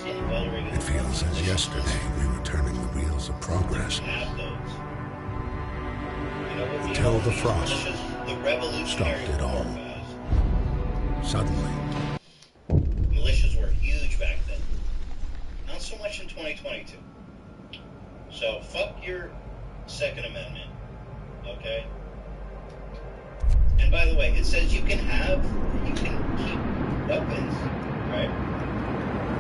It feels as yesterday we were turning the wheels of progress. Until the frost stopped it all. Suddenly. Militias were huge back then. Not so much in 2022. So fuck your Second Amendment, okay? And by the way, it says you can keep weapons, right?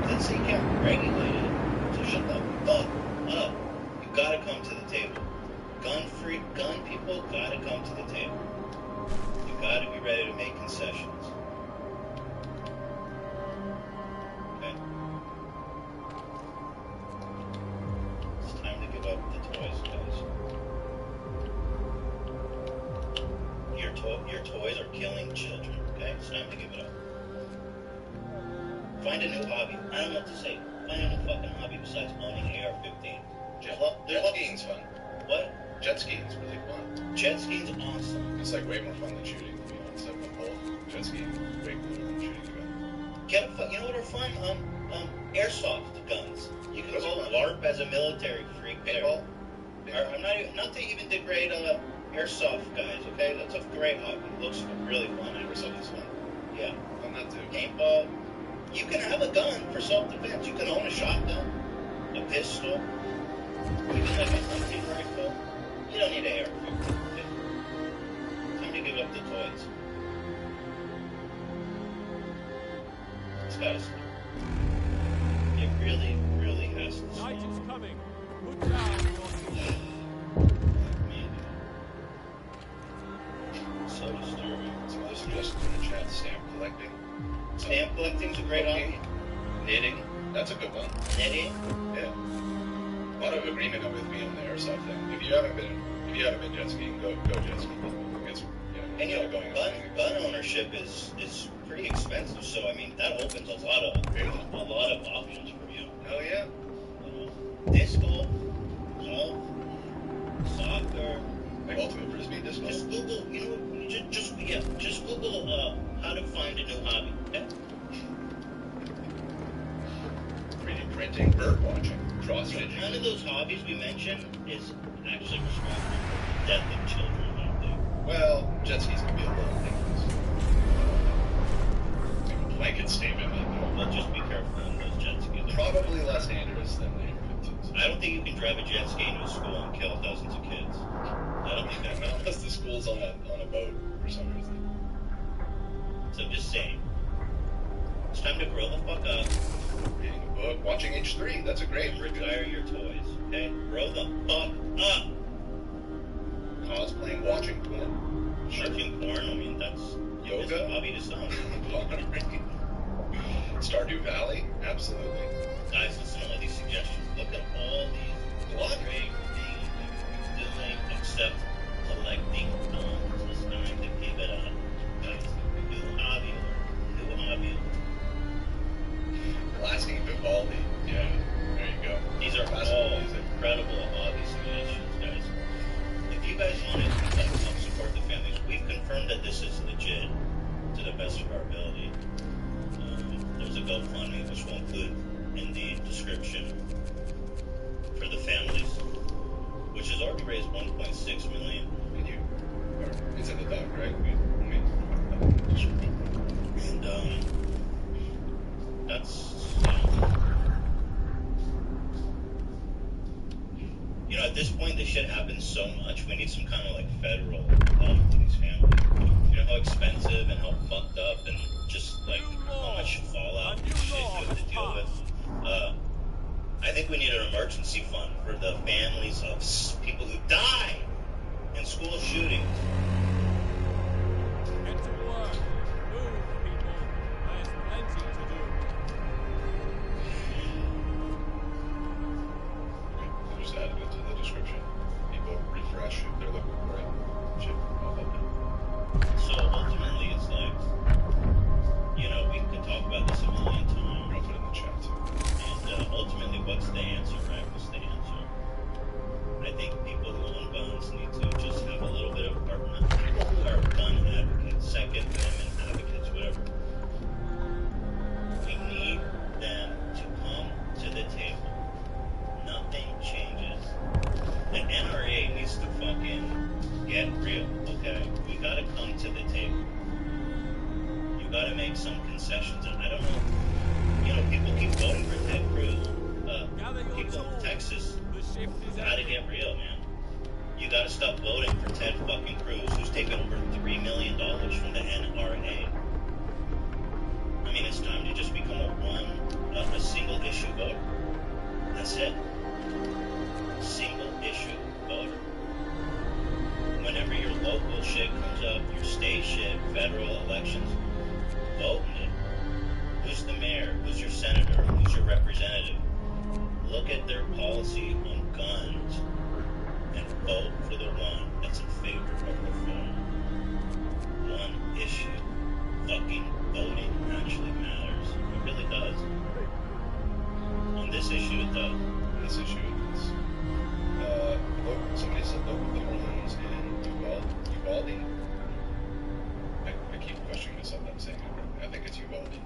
It doesn't say you can't regulate it. So shut the fuck up. You gotta come to the table. Gun people gotta come to the table. You gotta be ready to make concessions. Okay? It's time to give up the toys, guys. Your toys are killing children, okay? It's time to give it up. Find a new hobby. I don't know what to say. Find a new fucking hobby besides owning AR-15. Jet skiing's fun. What? Jet skiing's really fun. Jet skiing's awesome. It's like way more fun than shooting, to be honest. Like the whole jet skiing is way cooler than shooting a gun. You know what are fun? Airsoft guns. You can go LARP as a military freak. Paintball? I'm not to even degrade airsoft guys, okay? That's a great hobby. It looks really fun. Airsoft is fun. Yeah. Fun that too. Paintball. You can have a gun for self-defense. You can own a shotgun, a pistol, even like a hunting rifle. You don't need an AR-15. Time to give up the toys. It's gotta stop. It really, really has to stop. Night is coming. Put down So disturbing. Somebody suggested in the chat stamp collecting. Stamp collecting's a great hobby. Knitting, that's a good one. Knitting? Yeah. A lot of agreement with me on the airsoft thing. If you haven't been jet skiing, go jet skiing. It's, and gun ownership is pretty expensive, so I mean that opens a lot of options for you. Hell yeah. Disc golf, golf, soccer. Like ultimate frisbee disc golf. Just Google, just Google how to find a new hobby. Okay? 3D printing, bird watching, cross stitching. None of those hobbies we mentioned is actually responsible for the death of children out there. Well, jet skis can be a little dangerous. Like a blanket statement. But just be careful on those jet skis. Probably less dangerous than the AR-15s. I don't think you can drive a jet ski into a school and kill dozens of kids. I don't think that unless the school's on a boat for some reason. So I'm just saying. It's time to grow the fuck up. Reading a book, watching H3, that's a great retire your toys, okay? Grow the fuck up. Cosplaying, watching porn. Watching porn, I mean, that's yoga. A hobby to some. Stardew Valley, absolutely. Guys, listen to all these suggestions. Look at all these great things that we're doing, except collecting guns. It's time to give it up. Guys, new hobby. Blasting Vivaldi. Yeah, there you go. These are all incredible hobby suggestions, guys. If you guys want to help support the families, we've confirmed that this is legit to the best of our ability. There's a GoFundMe, which we'll include in the description for the families, which has already raised $1.6 million. It's in the doc, right? And that's at this point this shit happens so much. We need some kind of like federal help for these families. You know how expensive and how fucked up and just like how much fallout and shit you have to deal with. I think we need an emergency fund for the families of people who die in school shootings. Get to work. Move, people. There's plenty to do. Just add it into the description. People refresh if they're looking for it. Should pop up now. So ultimately, it's like, we could talk about this a million times. I'll put it in the chat too. And ultimately, what's the answer, right? What's the answer? I think people who own guns need to just have a little bit of apartment. concessions, and I don't know. You know, people keep voting for Ted Cruz. People in Texas gotta get real, man. You gotta stop voting for Ted fucking Cruz, who's taken over $3 million from the NRA. I mean, it's time to just become a single issue voter. That's it. Single issue voter. Whenever your local shit comes up, your state shit, federal elections, vote in it. Who's the mayor? Who's your senator? Who's your representative? Look at their policy on guns and vote for the one that's in favor of reform. One issue. Fucking voting actually matters. It really does. On this issue, it does. On this issue, it does. Somebody said local funerals in Uvalde. I keep questioning myself. I'm saying it. I think it's Uvalde.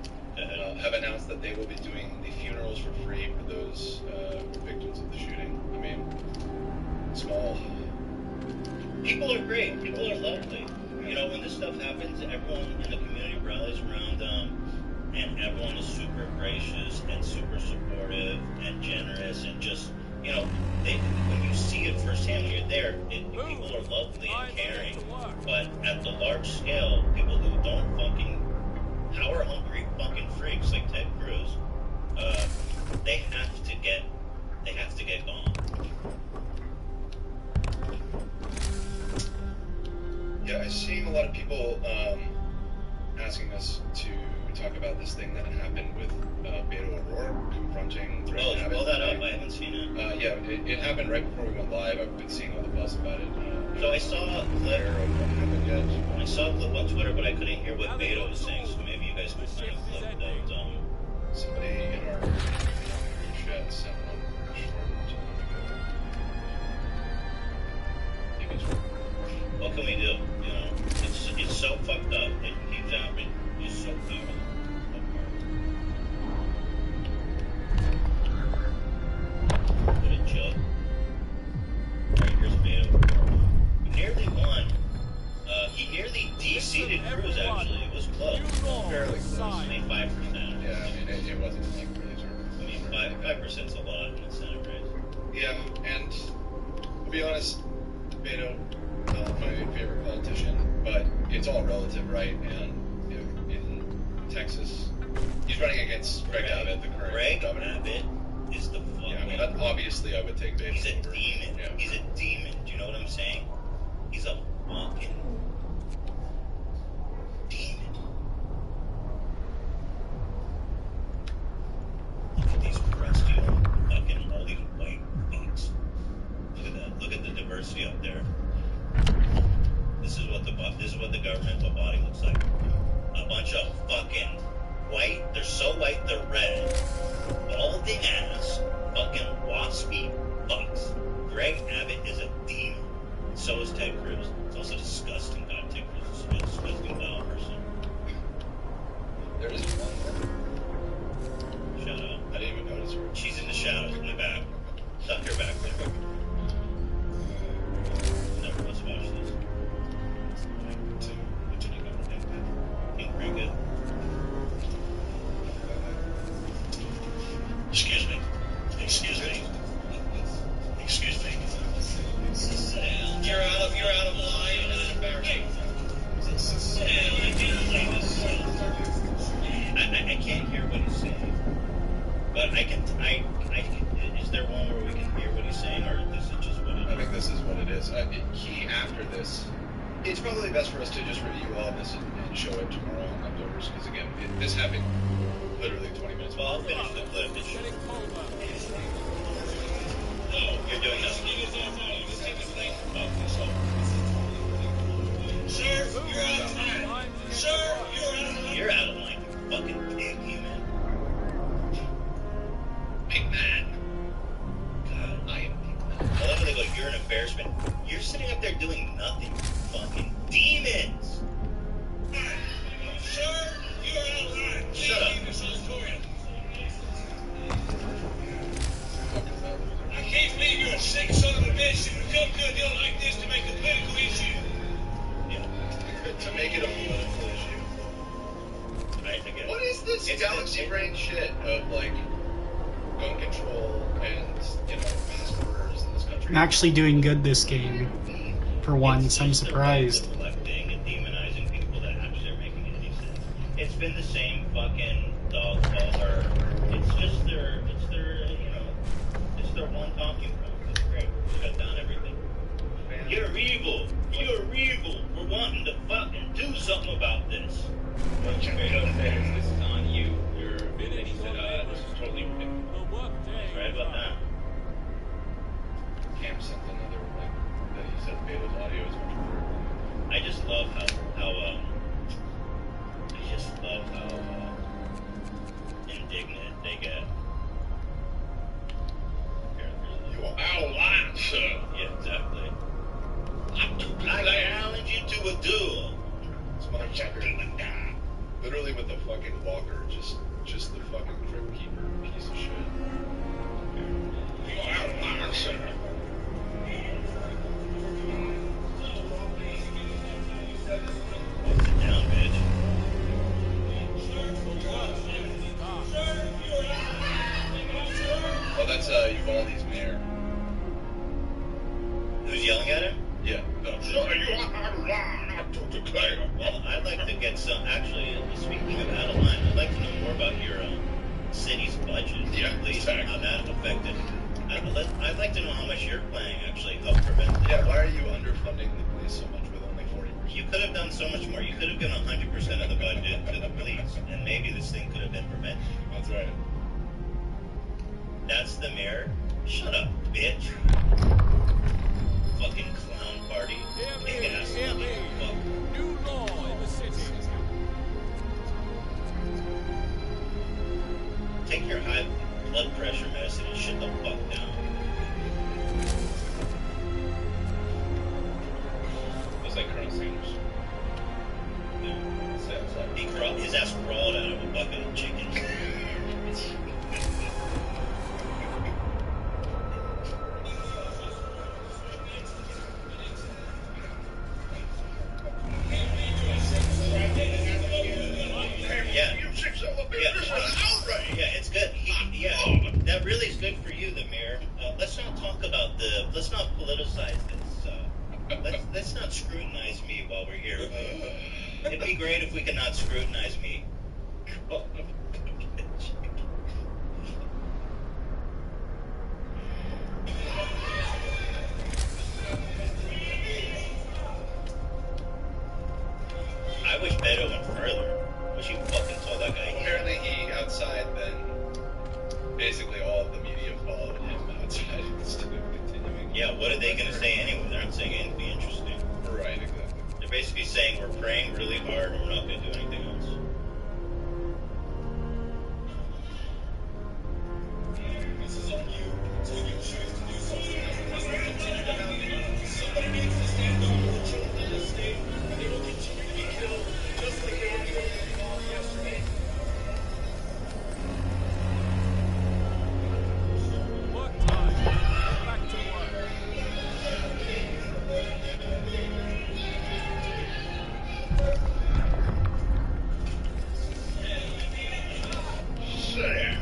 Have announced that they will be doing the funerals for free for those victims of the shooting. I mean, small. People are great. People are lovely. You know, when this stuff happens, everyone in the community rallies around them, and everyone is super gracious and super supportive and generous and just, you know, when you see it firsthand, when you're there, people are lovely and caring. But at the large scale, people who don't fucking power hungry fucking freaks like Ted Cruz, they have to get gone. Yeah, I'm seeing a lot of people asking us to talk about this thing that happened with Beto O'Rourke confronting Greg Abbott. Pull that up. I haven't seen it. Yeah, it happened right before we went live. I've been seeing all the buzz about it. So I saw a clip. I saw a clip on Twitter, but I couldn't hear what Beto was saying. So maybe you guys could find a clip that. Somebody in our chat sent one short. What can we do? You know, it's so fucked up. It keeps happening. It's so powerful. What a joke. Right, here's Beto. He nearly won. He nearly de-seated Cruz, actually. It was close. Fairly close. 25%. Yeah, I mean, it wasn't like really terrible. I mean, 5%'s a lot in the Senate race. Yeah, and to be honest, Beto, my favorite politician, but it's all relative, right? And you know, in Texas, he's running against Greg Abbott, the current governor. Abbott is the fucking... Yeah, I mean, obviously I would take Beto. He's a over. demon. Yeah. He's a demon. Do you know what I'm saying? He's a fucking demon. Look at these crusty fucking all these white fucks. Look at that. Look at the diversity up there. This is what the governmental body looks like. A bunch of fucking white. They're so white they're red. Balding ass. Fucking waspy fucks. Greg Abbott is a demon. So is Ted Cruz. It's also disgusting. God, Ted Cruz is a disgusting foul person. There is one more. Shout out. I didn't even notice her. She's in the shadows in the back. Tuck her back there. Never let's watch this. Pretty good. Excuse me. Excuse me. Excuse me. You're out of line. I can't hear what he's saying, but I can. Is there one where we can hear what he's saying, or this is just what it is? I think this is what it is. After this, it's probably best for us to just review all of this and show it tomorrow on Leftovers, because again, this happened literally 20 minutes ago. Well, I'll finish the clip. Oh, you're doing that. Sir, you're out of line. Sir, you're out of line. You're out of line, you fucking pig human. Big man. God, I am pig man. I love when they go, you're an embarrassment. You're sitting up there doing nothing, you fucking demons. Sir, you're out of line. Shut up. I can't believe you're a sick son of a bitch and you come to a deal like this to make a political issue. Yeah. To make it a political issue. Right, I get it. What is galaxy brain shit of like gun control and mass murders in this country. I'm actually doing good this game. For once, I'm surprised. Deflecting and demonizing people that actually are making any sense. It's been the same fucking dog collar. It's their one talking point. It's great. Shut down everything. You're evil. You're evil. We're wanting to fucking do something about this. This is on you. And he said, this is totally ridiculous. He's right about that. Cam sent another link that he said Beta's audio is much better. I just love how indignant they get. You are out of line, sir. Yeah, exactly. I challenge you to a duel. This motherfucker, literally with the fucking walker, just the fucking crypt keeper piece of shit. You are out of line, sir. Sit down, bitch. Oh, that's Uvalde's mayor. Who's yelling at him? Yeah. Sir, you are out of line. I took the claim. Well, I'd like to get some. Actually, speaking of out of line, I'd like to know more about your city's budget. Yeah, please. exactly. How that affected. I'd like to know how much your planning actually helped prevent. Yeah, why are you underfunding the police so much with only 40%? You could have done so much more. You could have given 100% of the budget to the police, and maybe this thing could have been prevented. That's right. That's the mayor. Shut up, bitch. Fucking clown party. Big ass fucking fuck. New law in the city. Take your high blood pressure medicine and shut the fuck down. Looks like Colonel Sanders. Yeah. His ass crawled out of a bucket of chicken. Yeah, it's good. That really is good for you, the mayor. Let's not talk about let's not politicize this. Let's not scrutinize me while we're here. It'd be great if we could not scrutinize me. I wish Beto went further. Wish he fucking told that guy. Apparently he outside then basically all of the media followed him outside instead of continuing. Yeah, what are they gonna say anyway? They're not saying anything interesting. Right, exactly. They're basically saying we're praying really hard and we're not gonna do anything else. This is on you, so you choose to do something else. This will continue to happen. Somebody needs to stand up for the children of this state, and they will continue to be killed, just like they were killed in Vietnam yesterday. Work time. Back to work. Sit down.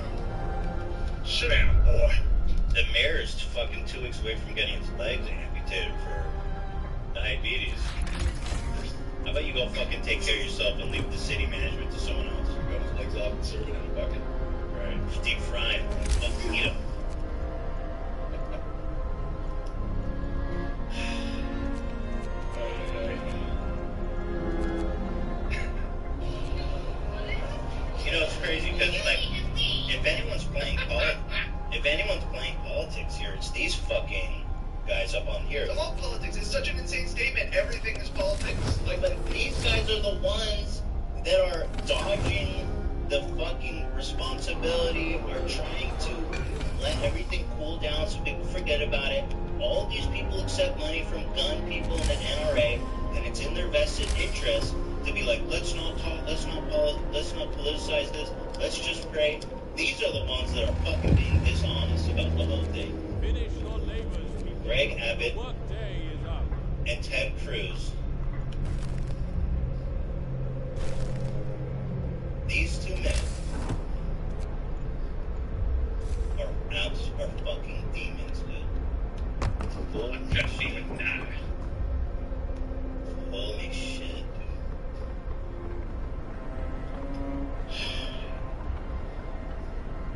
Sit down, boy. The mayor is fucking 2 weeks away from getting his legs amputated for diabetes. How about you go fucking take care of yourself and leave the city management to someone else? Got his legs off and serve it in a bucket. Right. Deep fry him. Fucking eat him. You know, it's crazy because, like, if anyone's playing politics here, it's these fucking guys up on here. It's all politics. It's such an insane statement. Everything is politics. But these guys are the ones that are dodging the fucking responsibility, are trying to let everything cool down so people forget about it. All these people accept money from gun people in the NRA, and it's in their vested interest to be like, let's not talk, let's not politicize this, let's just pray. These are the ones that are fucking being dishonest about the whole thing. Finish your labors, people. Greg Abbott Work day is up. and Ted Cruz. These two men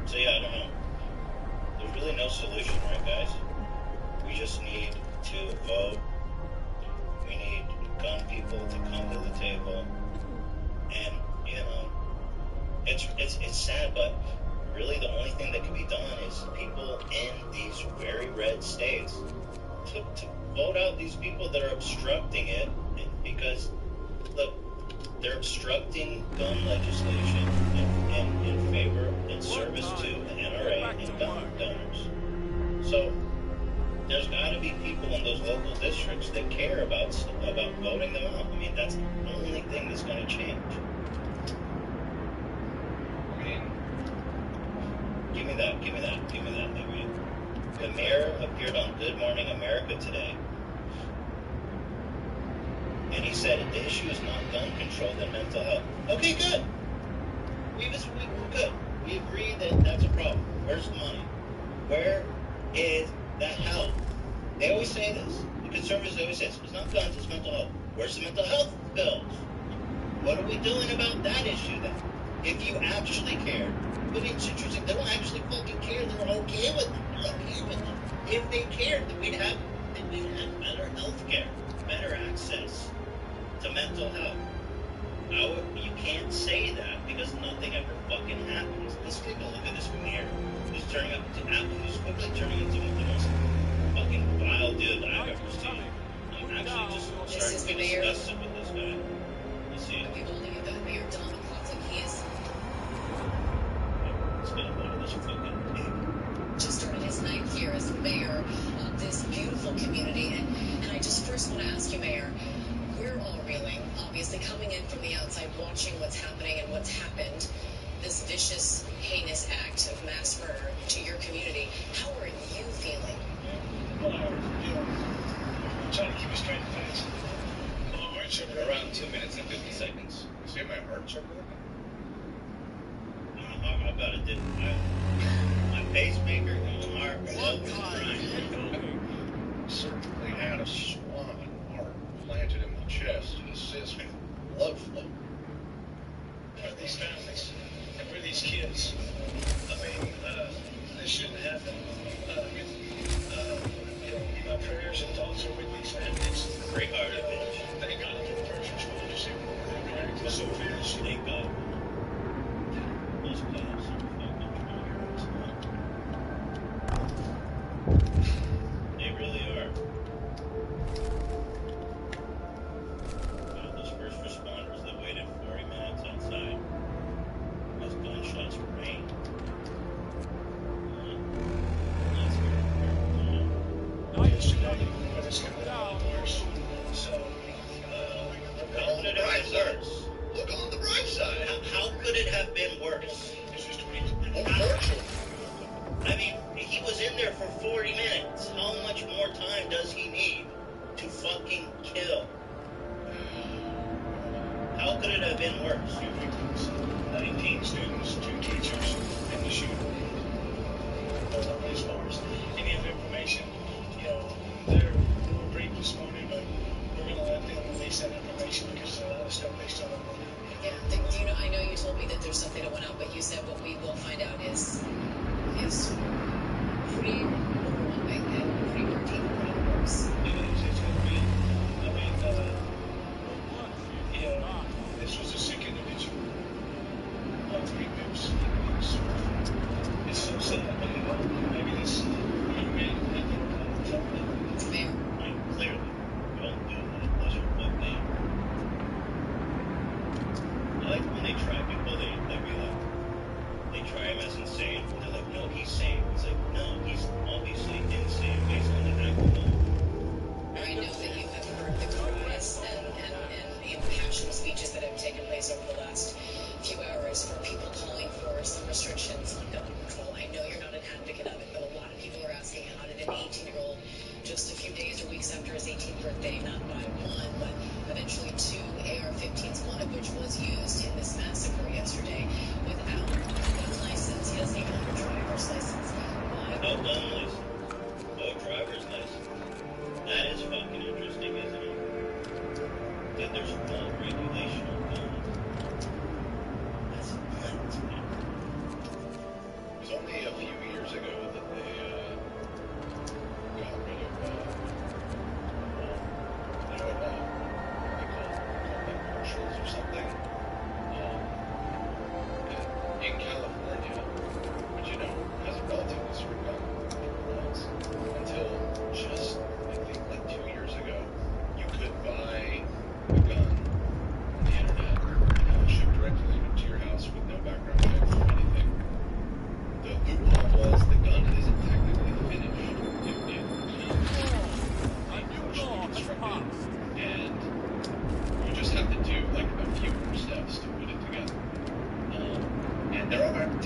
So yeah, I don't know. There's really no solution, right, guys? We just need to vote. We need gun people to come to the table. And, you know, it's sad, but really the only thing that can be done is people in these very red states to vote out these people that are obstructing it, because, look, they're obstructing gun legislation in favor, in service to the NRA and gun donors. So there's got to be people in those local districts that care about voting them out. I mean, that's the only thing that's going to change. I mean, Give me that, maybe. The mayor appeared on Good Morning America today, and he said the issue is not gun control, but mental health. Okay, good. We're good. We agree that that's a problem. Where's the money? Where is the help? They always say this. The conservatives always say this. It's not guns, it's mental health. Where's the mental health bills? What are we doing about that issue then? If you actually cared. But it's interesting, they don't actually fucking care. They're okay with it. They're okay with it. If they cared, then we'd have better health care, better access to mental health. You can't say that because nothing ever fucking happens. Let's take a look at this mayor who's quickly turning into the most fucking vile dude I've ever seen. I'm actually just starting to get disgusted with this guy. Let's see. I've been holding you that Mayor Don McLaughlin, he is Let's get a load of this fucking pig. just started his night here as mayor of this beautiful community. And I just first want to ask you, Mayor, we're all reeling, obviously coming in from the outside, watching what's happening and what's happened, this vicious, heinous act of mass murder to your community. How are you feeling? Well, I'm trying to keep a straight face. My heart's Around 2 minutes and 50 seconds. see my heart circle? I've got to do my pacemaker and my heart are both crying. Certainly had a swan heart planted in my chest to assist me blood flow. for these families and for these kids. I mean, this shouldn't happen. My prayers and thoughts are with these families. Great heart bitch. Thank God for the first responders who were reacting so fierce. Thank God. Those cops are fucking trying. They really are. Those first responders that waited 40 minutes outside as gunshots rained. Yesterday, but it's going to be a lot worse. So, How could it have been worse? Look on the bright side. How could it have been worse? it's just 20. Unfortunately. I mean, he was in there for 40 minutes. How much more time does he need to fucking kill? How could it have been worse? 2 victims, 19 students, 2 teachers, and the shooter. As far as any other information, they're briefed this morning, but we're going to let them release that information because there's a lot of stuff they still don't know. Yeah, do you know, I know you told me that there's something that went out, but you said what we will find out is pretty overwhelming and pretty routine for how it works. It's going to be, this was a sick individual. Great news. It's so sad, but maybe this young man had no problem. Mayor, I mean, clearly, you don't do that. Those are both names. I like when they try people, they be like, they try him as insane. They're like, no, he's sane. It's like, no, he's obviously insane based on the alcohol. I know that you have heard the cries and the impassioned speeches that have taken place over the last few hours for people calling for some restrictions on gun control. I know you're not an advocate of it, but a lot of people are asking how did an 18-year-old, just a few days or weeks after his 18th birthday, not buy one, but eventually 2 AR-15s, one of which was used in this massacre yesterday, without a gun license. He doesn't even have a driver's license. Why? No gun license. No driver's license. That is fucking interesting, isn't it? That there's no regulation on guns. That's nuts, man. There's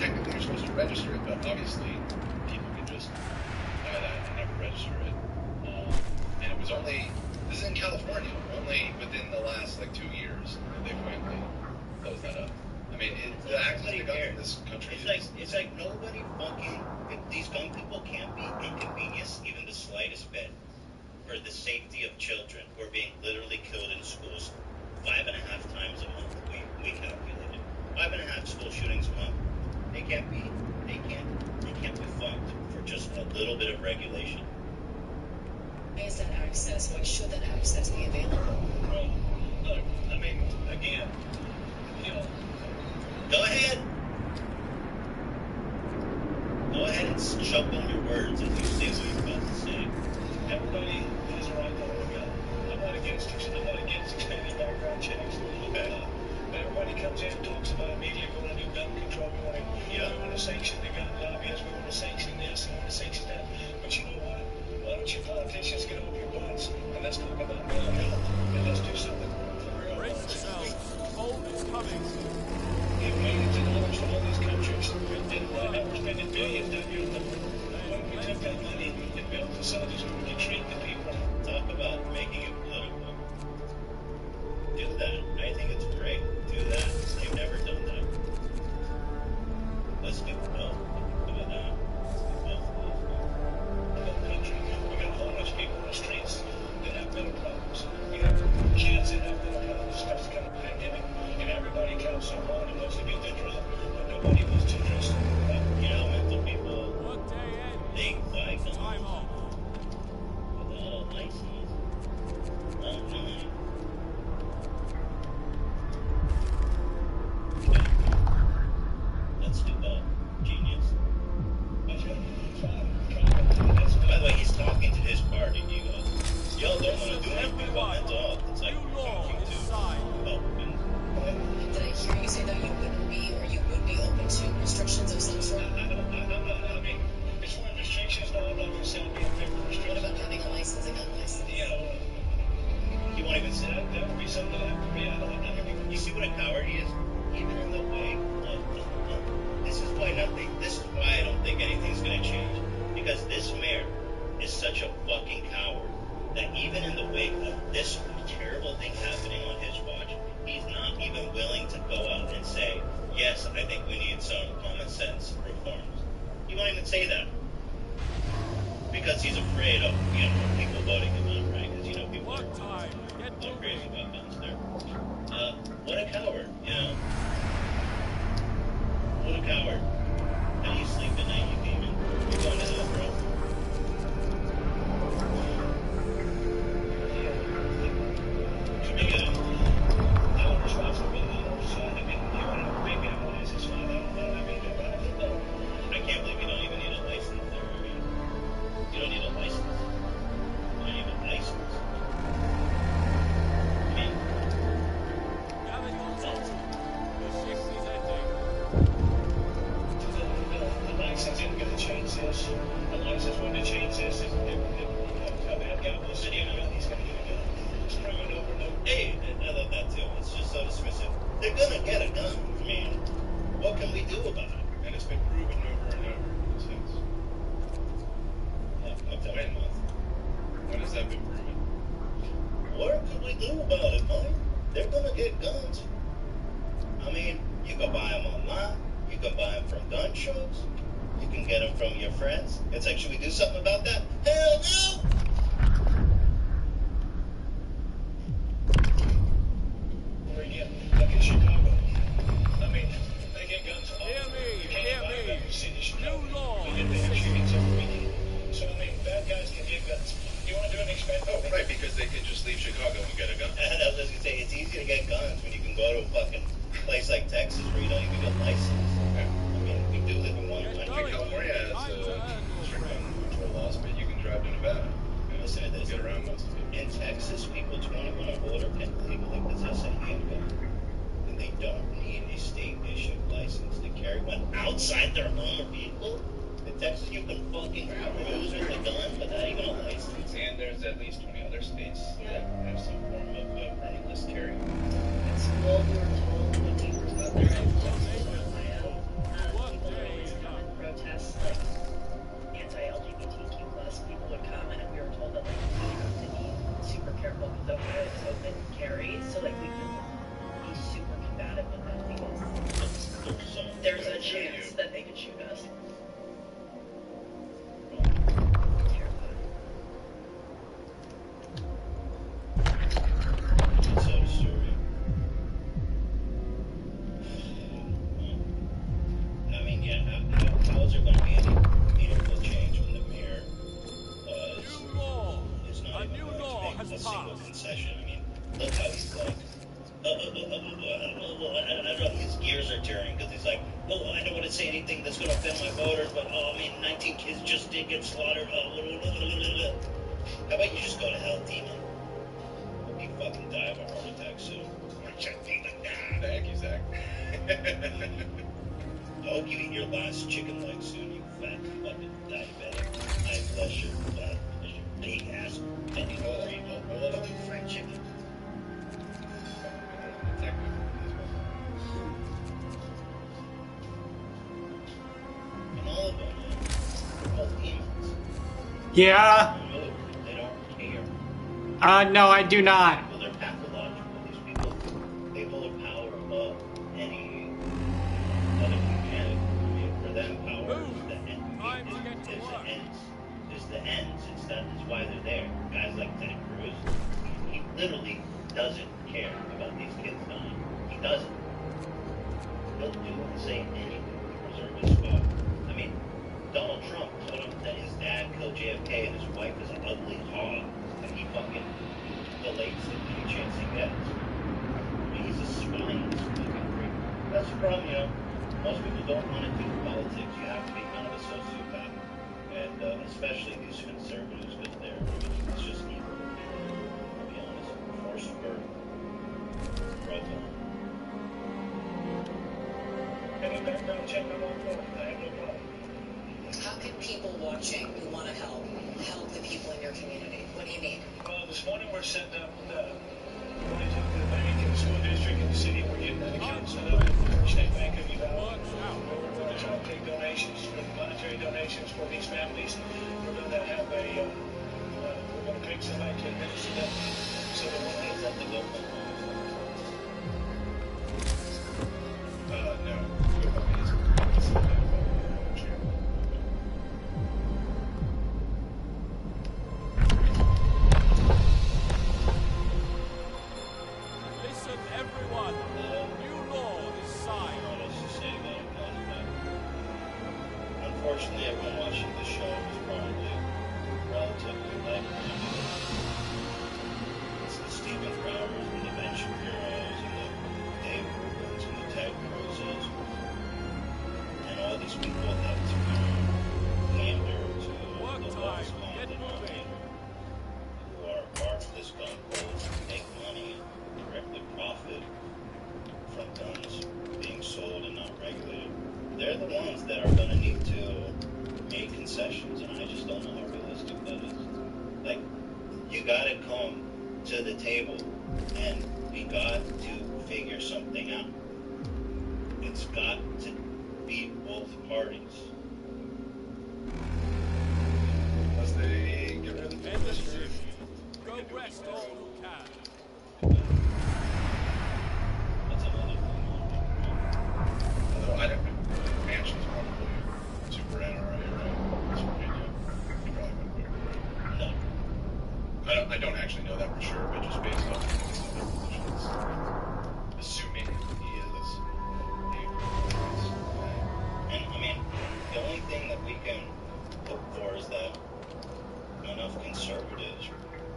technically you're supposed to register it, but obviously people can just buy that and never register it. And it was only, this is in California, only within the last like 2 years that they finally closed that up. I mean, the access to guns in this country It's like nobody fucking, these gun people can't be inconvenienced even the slightest bit for the safety of children who are being literally killed in schools 5.5 times a month. We calculated 5.5 school shootings a month. They can't be funked for just a little bit of regulation. Why is that access? Why should that access be available? Well, look, I mean, again, you know, Go ahead. Go ahead and choke on your words if you say what you're about to say. everybody has a right to own a gun. I'm not against expanding background checks. Okay. Everybody comes in and talks about media, we want to do gun control, we want to sanction the gun lobbyists, we want to sanction this, we want to sanction that. But you know what? Why don't you politicians get off your butts and let's talk about mental health and let's do something for real. Brace yourselves. Cold is coming. Give millions of dollars to all these countries, and now we're spending billions down here. Why don't we take that money and build facilities where we can treat the people? Talk about making it political. Do that. I think it's great. Do that. They've never done that. Let's do both. Country. We got homeless people on the streets that have mental problems. We have kids that have mental problems, especially kind of pandemic. And everybody counts someone who wants to get their drug, but nobody wants to address it. You know, mental people, Workday ends. they buy guns Time off. without a license. Online. Let's do both. Genius. That's what that's By the way, he's talking to his party. He goes, y'all don't want to do anything about mental health. It's like New law talking is to signed. Republicans. Did I hear you say that you wouldn't be, or you would be open to restrictions of some sort? I mean, as far as restrictions, no, I'm not going to say I'd be in favor of What restrictions. about having a license, a gun license? You know, You won't even say that. that would be something that would be, I mean, You see what a coward he is? Even in the way of this is why I don't think anything's gonna change. Because this mayor is such a fucking coward that even in the wake of this terrible thing happening on his watch, he's not even willing to go out and say, yes, I think we need some common sense reforms. He won't even say that. Because he's afraid of, people voting him out, right? Because, people are Work time. Get going crazy moving. about guns there. What a coward, What a coward. How do you sleep at night, you demon? You're going to hell, bro. to me, I want responsibility. So, I mean, you want to make me have a license, fine. I don't know. I can't believe you don't even need a license there. I mean, you don't need a license. You don't need a license. I mean, Gather your attention. The shift is ending. The license isn't going to change this. The license wouldn't change this. If a bad guy wants to get a gun, he's going to get a gun. It's proven over and over. hey, I love that too. It's just so dismissive. They're gonna get a gun. I mean, what can we do about it? And it's been proven over and over since. Up to a month. When has that been proven? What can we do about it, man? They're gonna get guns. I mean, you can buy them online. You can buy them from gun shows. You can get them from your friends. It's like, should we do something about that? Hell no! Or again, look at Chicago. I mean, they get guns all Hear over. me, You can't hear buy a me. gun in the city of Chicago. New law They is have signed. shootings every weekend. So, I mean, bad guys can get guns. You want to do an experiment? Oh, right, because they can just leave Chicago and get a gun. And I was just gonna say, it's easy to get guns when you can go to a fucking place like Texas where you don't even get licensed. Yeah. I mean, we do live in one Get country. going. California has Time to earn your strict friend. gun control laws, but you can drive to Nevada. Listen to this. Get around most of it. In Texas, people 21 or older can legally possess a handgun. And they don't need a state-issued license to carry one outside their home or vehicle. In Texas, you can fucking cruise with a gun without even a license. And there's at least 20 other states that have some form of permitless carry. It's World War II when we were out there in Texas on my own. Workday fuck them, my voters, but, oh, I mean, 19 kids just did get slaughtered. Oh, how about you just go to hell, demon? Hope you fucking die of a heart attack soon. Thank you, Zach. I hope you eat your last chicken leg soon, you fat fucking diabetic. I bless your butt. Bless your big ass. And you know, all of you fried chicken. And all of them, man, they're called demons. Yeah. They don't care. No, I do not. Well, they're pathological. These people, they hold power above any other humanity. I mean, for them, power is the end. Is the ends. It's why they're there. Guys like Ted Cruz, he literally doesn't care about these kids dying. He doesn't. He'll do and say anything to preserve his spot. I mean, Donald Trump told him that his dad killed JFK and his wife is an ugly hog, and he fucking delates it any chance he gets. I mean, he's a swine. He's fucking freak. That's the problem, you know. Most people don't want to do politics. You have to be kind of a sociopath. And especially these conservatives, because it's just evil. I'll be honest. Frostpunk. Any background check on all four? I have no problem. How can people watching who want to help the people in your community? What do you need? Well, this morning we're setting up, going to the bank and the school district in the city. We're getting that account set up at State Bank of Uvalde. We're going to try to take donations, monetary donations for these families. We're going to have we're going to pick somebody to administer them. So the one is at the local. No. Listen, everyone. New law is signed. Unfortunately, everyone watching the show is probably relatively like it's the Stephen Crowders and the Ben Shapiros and the Dave Rubins and the Ted Cruzes and all these people that pander to the lowest common denominator who are part of this gun culture, make money and directly profit from guns being sold and not regulated. They're the ones that are going to need to make concessions, and I just don't know how realistic that is. Like, you got to come to the table, and we got to figure something out. It's got to be both parties. Unless they get rid of the End of industry. shift. Go rest all who can. That's another thing. Although I don't know. Mansion's probably super NRA, right? West Virginia. You probably wouldn't vote for it. No. I don't actually know that for sure, but just based on his other positions, assuming he is And I mean, the only thing that we can look for is that enough conservatives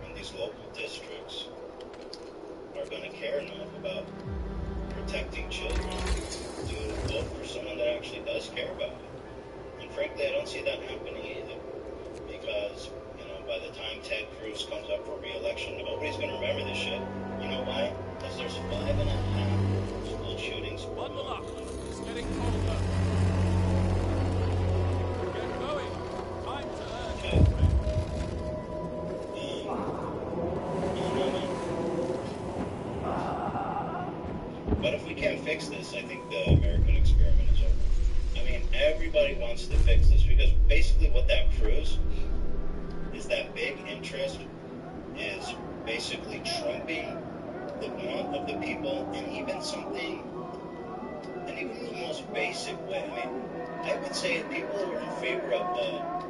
in these local districts are going to care enough about protecting children to vote for someone that actually does care about it. And frankly, I don't see that happening either. Because, you know, by the time Ted Cruz comes up for re-election, nobody's going to remember this shit. You know why? Because there's 5.5 school shootings per Bundle up. month. It's getting colder. Get going. Time to earn Okay. your bread. But if we can't fix this, I think the American experiment is over. I mean, everybody wants to fix this because basically what that proves is that big interest is basically trumping the want of the people, and even the most basic way. I mean, I would say people who are in favor of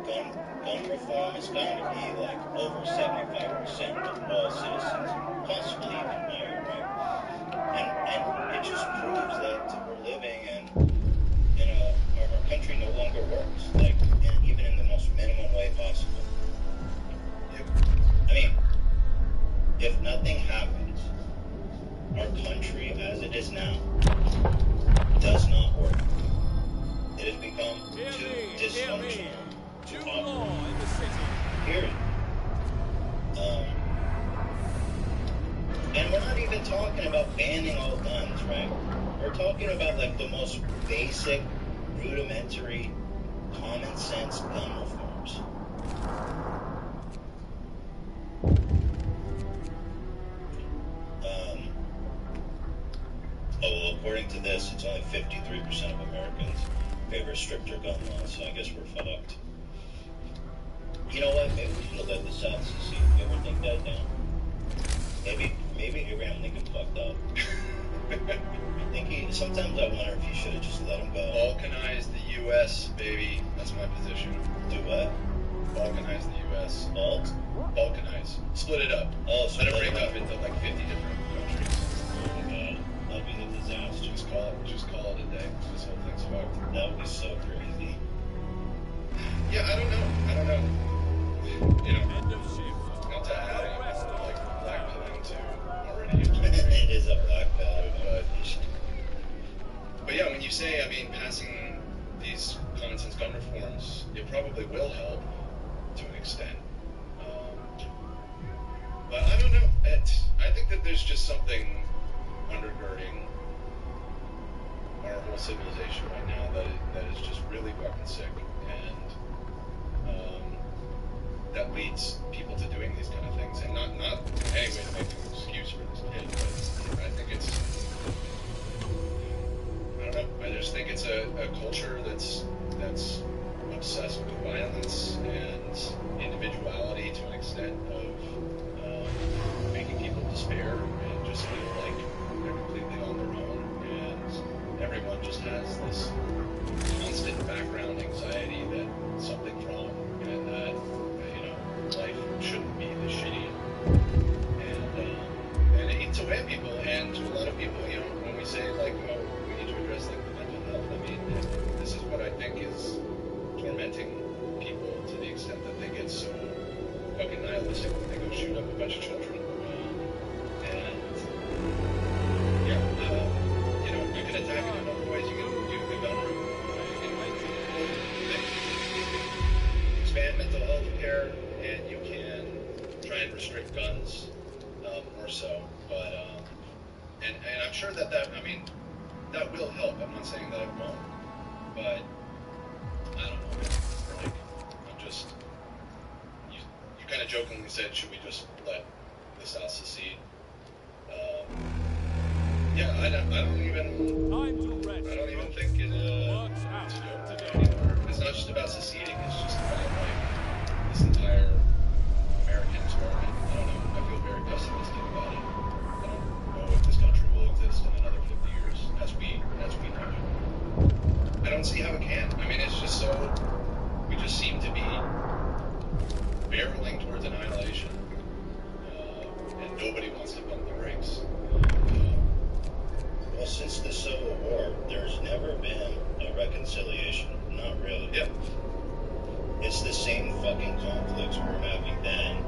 gun reform is going to be like over 75% of all citizens, possibly even higher, right? And it just proves that we're living in our country no longer works, like even in the most minimum way possible. I mean, if nothing happens, our country as it is now does not work. It has become me. Due law in the city. Period. And we're not even talking about banning all guns, right? We're talking about like the most basic, rudimentary, common sense gun reforms. According to this, it's only 53% of Americans favor stricter gun laws, so I guess we're fucked. You know what? Maybe we should have let the South secede. You ever think that down? Maybe Abraham Lincoln fucked up. Sometimes I wonder if he should have just let him go. Balkanize the U.S., baby. That's my position. Do what? Balkanize the U.S. Balkanize. Split it up. Oh, Let it break up into like 50 different countries. Oh my god. That'd be the disaster. Just call it a day. This whole thing's fucked. That would be so crazy. Yeah, I don't know. You know, End of shift. not to add any Arrest more, all. like blackpilling to already It is a black belt, but yeah, when you say, I mean, passing these common sense gun reforms, it probably will help to an extent. But I don't know. I think that there's just something undergirding our whole civilization right now that is just really fucking sick, and that leads people to doing these kind of things, and not in any way to make an excuse for this kid, but I think it's, I don't know, I just think it's a culture that's obsessed with violence and individuality to an extent of making people despair and just feel like they're completely on their own, and everyone just has this constant background anxiety that something's wrong and that, you know, life shouldn't be this shitty, and it eats away at people. And to a lot of people, you know, when we say like, oh, we need to address like the mental health, I mean, this is what I think is tormenting people to the extent that they get so fucking nihilistic when they go shoot up a bunch of children. And yeah, you know, you can attack it in other ways. You can do the gun room. You can expand mental health care, and you can try and restrict guns more so. But and I'm sure that I mean, that will help. I'm not saying that it won't, but I don't know. Like, I'm just, you kind of jokingly said, should we just let the South secede? Yeah, I don't even think it's a joke anymore. It's not just about seceding, it's just about like this entire American experiment. I don't know, I feel very pessimistic about it. I don't know if this country will exist in another 50 years as we know it. I don't see how it can. I mean, it's just so, we just seem to be barreling towards annihilation, and nobody wants to pump the brakes. Well, since the Civil War, there's never been a reconciliation. Not really. Yeah. It's the same fucking conflicts we're having then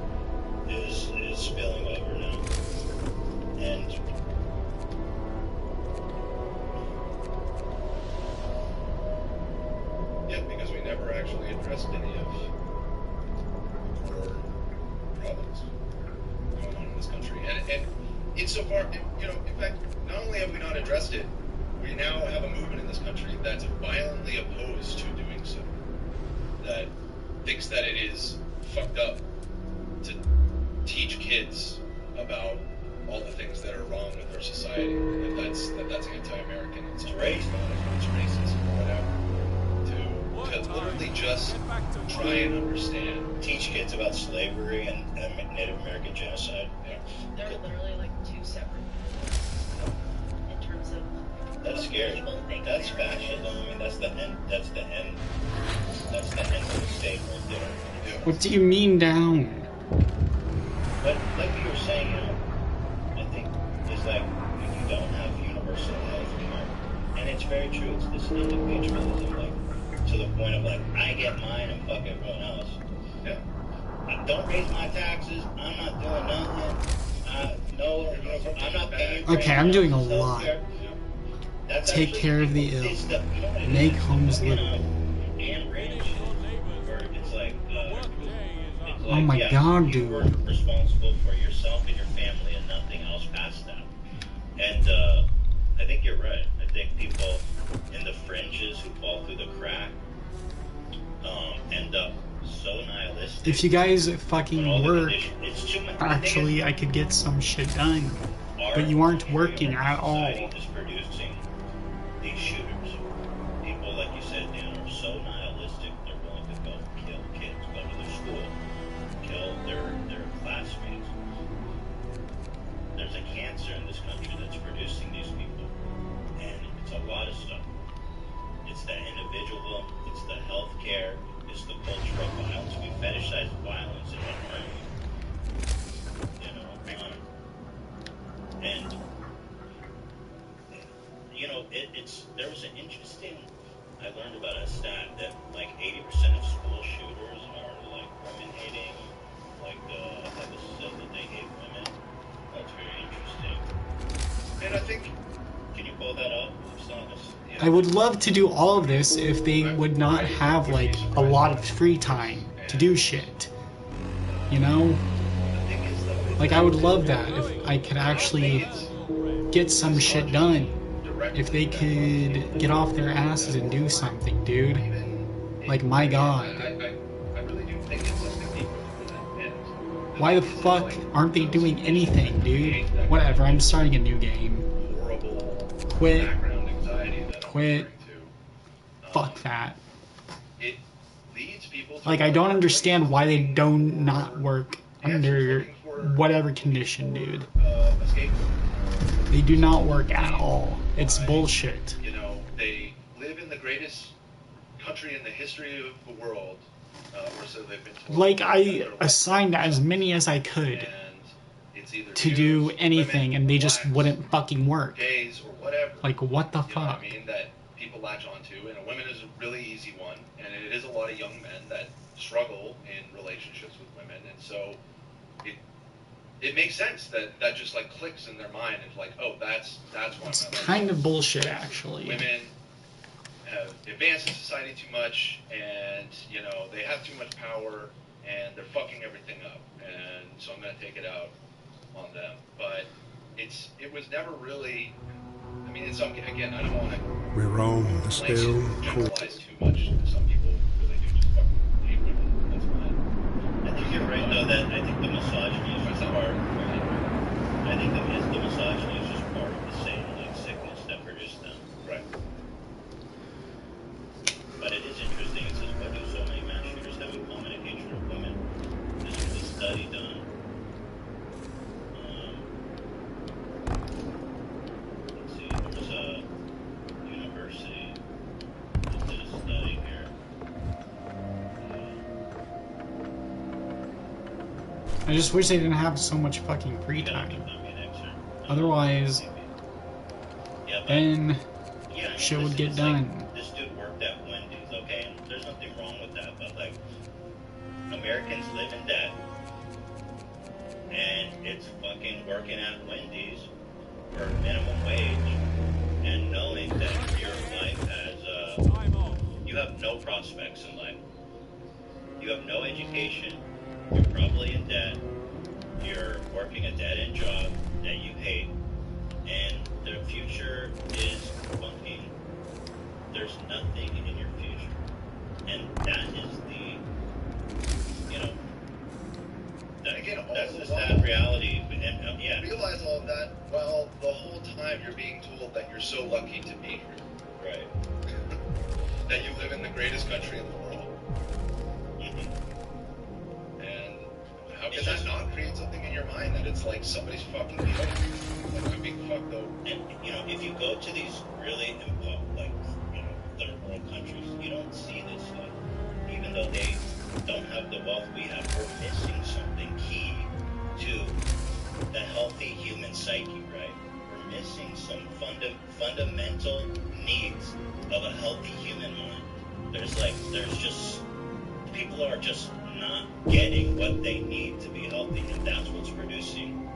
is spilling over now. And yeah, because we never actually addressed any of the core problems going on in this country. And insofar, you know, in fact, not only have we not addressed it, we now have a movement in this country that's violently opposed to doing so. That thinks that it is fucked up to teach kids about all the things that are wrong with our society, and that's anti-American. It's racist, it's racist, or whatever. To literally just try and understand. Teach kids about slavery and Native American genocide. Yeah. They're literally like two separate in terms of That's scary. people think That's they're- fascism. I mean, that's the end of the state right there. Yeah. What do you mean down? But like you were saying, you know, I think it's like if you don't have universal health care, and it's very true, it's this individualism, like to the point of like, I get mine and fuck everyone else. Yeah. Don't raise my taxes. I'm not doing nothing. I'm not paying for Okay, I'm doing a anyone else's lot. healthcare. That's Take actually- care of the it's ill. you know what it Make is? homes Fucking, livable. and rich. Oh my god, you were dude. responsible for yourself and your family and nothing else past that. And I think you're right. I think people in the fringes who fall through the crack end up so nihilistic. If you guys fucking work, It's too much. actually, I could get some shit done. But you aren't working at all. Is producing these shooters. People, like you said, Dan, are so nihilistic they're willing to go kill kids, go to their school, kill their classmates. There's a cancer in this country that's producing these people, and it's a lot of stuff. It's the individual, it's the healthcare, it's the culture of violence. We fetishize violence in our army. You know, and you know, there was an interesting. I learned about a stat that like 80% of school shooters are like women hating, like that was said that they hate women. That's very interesting. And I think, can you pull that up? I would love to do all of this if they would not have like a lot of free time to do shit. You know? Like I would love that if I could actually get some shit done. If they could get off their asses and do something, dude. Like my god. I really do think it's something deeper than that. Why the fuck aren't they doing anything, dude? Whatever, I'm starting a new game. Quit. Quit. Fuck that. It leads people to Like, I don't understand why they don't not work under whatever condition, dude. escape. They do not work at all. It's bullshit. You know, they live in the greatest country in the history of the world, or so they've been told. Like, I assigned as many as I could And it's either to Jews, do anything, women, and they just blacks, wouldn't fucking work. gays or whatever. Like, what the You know what fuck? I mean? That people latch onto, and a woman is a really easy one, and it is a lot of young men that struggle in relationships with women, and so it makes sense that just like clicks in their mind. It's like, oh, that's one. It's of my kind of life. bullshit, actually. Women have advanced in society too much, and you know they have too much power, and they're fucking everything up, and so I'm gonna take it out on them. But it was never really. I mean, in some again, I don't want to. We roam the still cool. Generalize too much. Some people really do just fucking hate women. That's fine. I think you're right, though, that I think the misogyny is just part. I think the misogyny is just part of the same like sickness that produced them. Right. But it is interesting. It says, why do so many mass shooters have in common a hatred of women? This was a study done. Let's see. There was a university that did a study here. I just wish they didn't have so much fucking free time. Otherwise, Yeah, but, then yeah, shit this would get is done. Like, this dude worked at Wendy's, okay? And there's nothing wrong with that, but like, Americans live in debt, and it's fucking working at Wendy's for minimum wage, and knowing that your life has, you have no prospects in life. You have no education, you're probably in debt, you're working a dead-end job that you hate, and the future is fucking, there's nothing in your future. And that is the, you know, that's the sad reality. And, yeah. Realize all of that while the whole time you're being told that you're so lucky to be here. Right. That you live in the greatest country in the world. Mm-hmm. And how can that not create something in your mind that it's like somebody's fucking me over? Like I'm being fucked over. And, you know, if you go to these really, like, you know, third world countries, you don't see this stuff. Even though they don't have the wealth we have, we're missing something key to the healthy human psyche, right? We're missing some fundamental needs of a healthy human mind. There's just, people are just not getting what they need to be healthy, and that's what's producing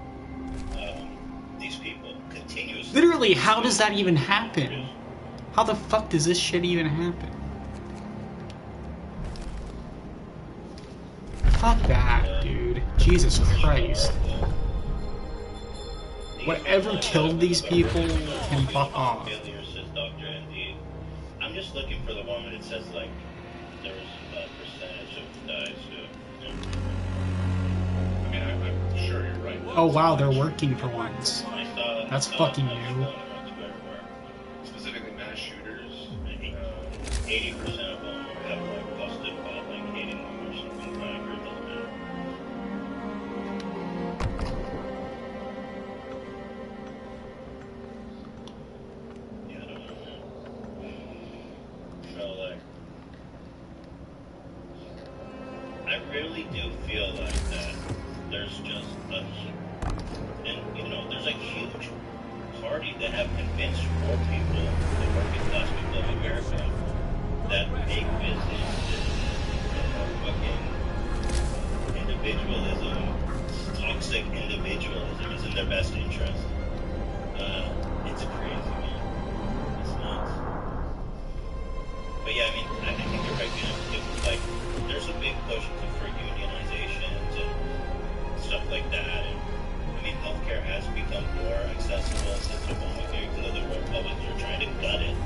these people continuously. Literally, how does that even happen? How the fuck does this shit even happen? fuck that, dude. Jesus Christ. Whatever killed these people can fuck off. I'm just looking for the one that says, like, there was a percentage of dies too. I mean, I'm sure you're right. Oh wow, they're working for once. That's fucking new. Specifically mass shooters. 80% of them have like busted while like hating them or something. Whatever, it doesn't matter. Yeah, I don't know. So like, I really do feel like that there's just a, and you know, there's a huge party that have convinced poor people, the working class people of America, that big business and fucking individualism, toxic individualism is in their best interest. It's crazy, man. It's nuts. But yeah, I mean, I think you're right, man. It's like, there's a big push for unionizations and stuff like that. And I mean, healthcare has become more accessible since Obamacare, even though the Republicans are trying to gut it.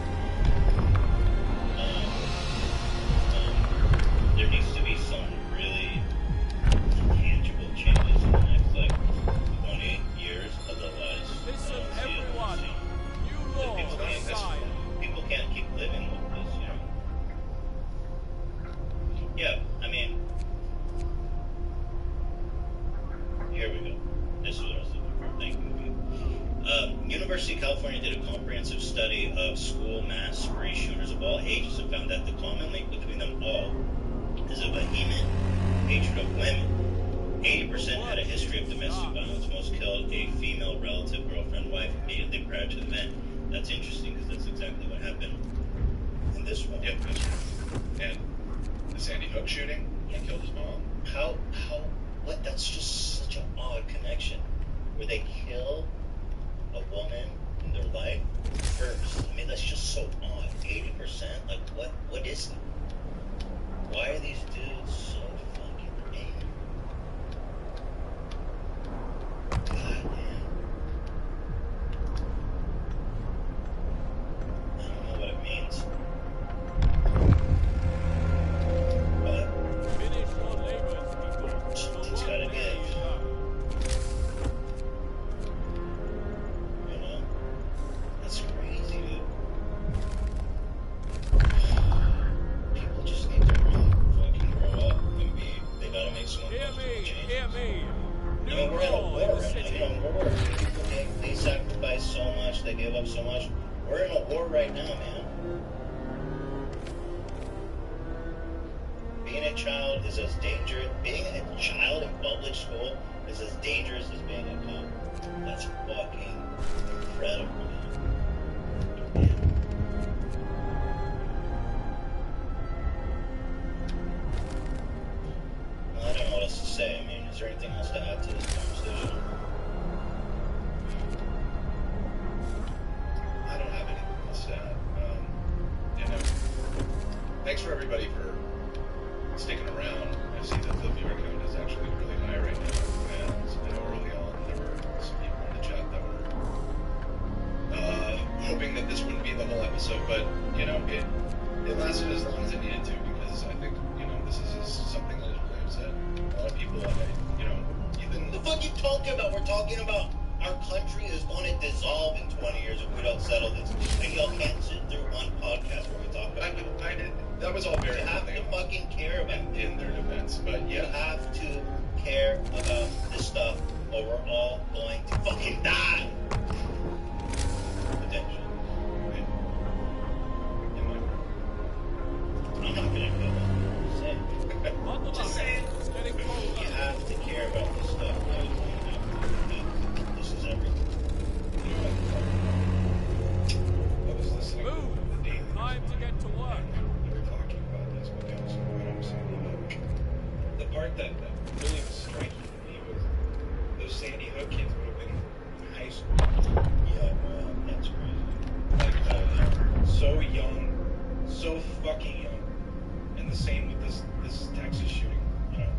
There needs to be some really tangible changes in the next, like, 20 years, otherwise, Listen, everyone. You law, people can't keep living with this, you know? Yeah, I mean, here we go. This is what I was looking for. Thank you. University of California did a comprehensive study of school mass spree shooters of all ages and found that the common link between them all is a vehement hatred of women. 80% had a history of domestic violence. Most killed a female relative, girlfriend, wife immediately prior to the event. That's interesting because that's exactly what happened in this one. Yeah, that's right. And the Sandy Hook shooting, he killed his mom. What? That's just such an odd connection. Where they kill a woman in their life first. I mean, that's just so odd. 80%? Like, what is it? Why are these dudes so fucking angry? God damn. I don't know what it means. But Finish your labors, people. something's gotta give. You know? That's crazy, dude. People just need to really fucking grow up and they gotta make some uncomfortable changes. Hear me. I mean, we're in a war right now. You know, war. They sacrificed so much, they gave up so much. We're in a war right now, man. Being a child is as dangerous. Being a child in public school is as dangerous as being a cop. That's fucking incredible, man. I don't know what else to say. I mean, is there anything else to add to this conversation? I don't have anything else to add. You know, thanks for everybody for sticking around. I see that the viewer count is actually really high right now. And I know early on there were some people in the chat that were hoping that this wouldn't be the whole episode, but you know, it lasted as long as it needed to because I think, you know, this is something that is really upset a lot of people. You know, even The fuck you talking about? We're talking about our country is going to dissolve in 20 years if we don't settle this. And y'all can't sit through one podcast where we talk about it. I did. That was all very You have to fucking care about it. in their defense, but You yeah. have to care about this stuff or we're all going to fucking die. Potentially. I'm not gonna go on. On the Just line. saying. It's getting You colder. have to care about this stuff. This is everything. I was listening to Move. the Daily Time to get to work. They were talking about this, but there was what I'm saying about the part that really was striking to me was those Sandy Hook kids would have been in high school. Yeah, well, that's crazy. Like, so young, so fucking young. And the same with this Texas shooting, you know.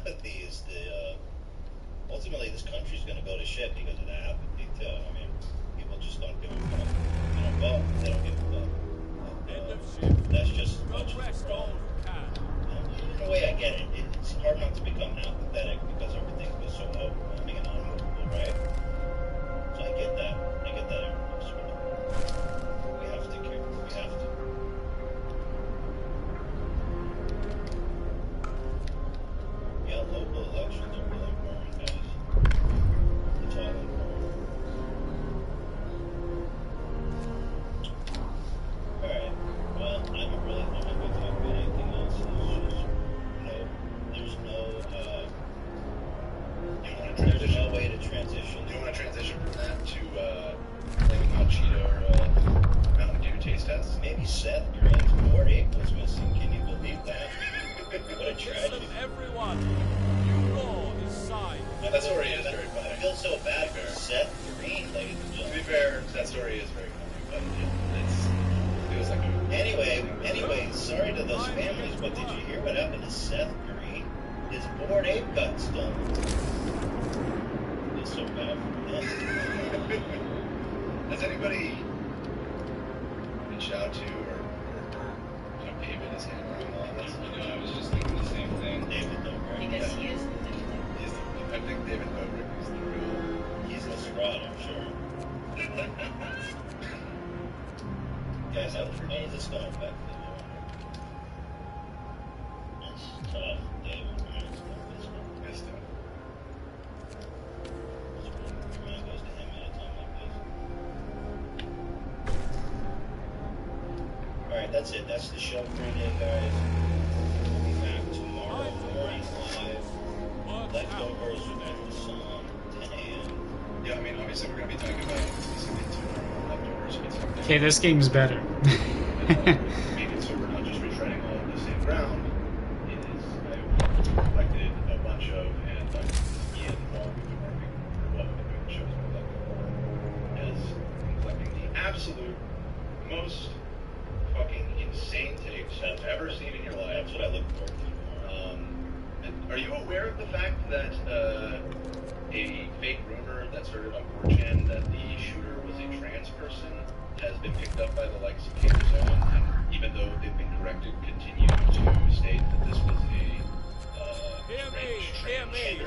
apathy is ultimately this country's going to go to shit because of the apathy too. I mean, people just don't give a fuck. They don't vote. They don't give a fuck. End of shift. That's just as Go much as rest the all problem. you can. In a way, I get it. It's hard not to become apathetic because everything was so overwhelming and unmovable, right? So I get that. I get that impulse. We have to care. We have to. Yeah, local elections are really important, guys. It's all important. Alright, well, I'm really not going to talk about anything else. There's no way to transition. Do you want to transition from that to flaming hot Cheeto or Mountain Dew taste test? Maybe Seth Green's board ape was missing. Can you believe that? What a Listen, tragedy. everyone. New law is signed. That story is very funny. I feel so bad for Seth Green, ladies and To be gentlemen. fair, that story is very funny, but it feels like a... Anyway, sorry to those families, but did you hear what happened to Seth Green? His board ape got stolen. It's so bad for him. Has anybody reached out to or David is handling all this? I was just thinking the same thing. David Dobrik. Because he is the I think David Dobrik is the real... He's the fraud, I'm sure. Guys, how is this going to affect the war? It's tough, David. It's tough. Your mind goes to him at a time like this. Alright, that's it. That's the show for today, guys. We'll be back tomorrow morning live. Leftovers with the song, 10 a.m. Yeah, I mean, obviously we're going to be talking about specifically to leftovers, but something... Okay, this game's better. Maybe so we're not just retreading all of the same ground. It is, I've collected a bunch of, and Ian, while we've been working, or while we've been doing the shows, we've collected more, has been collecting the absolute most fucking insane takes you've ever seen in your life. That's what I look forward to. Are you aware of the fact that a fake rumor that started on 4chan that the shooter was a trans person has been picked up by the likes of Zone, and even though they've been corrected, continue to state that this was a Hear me, hear me.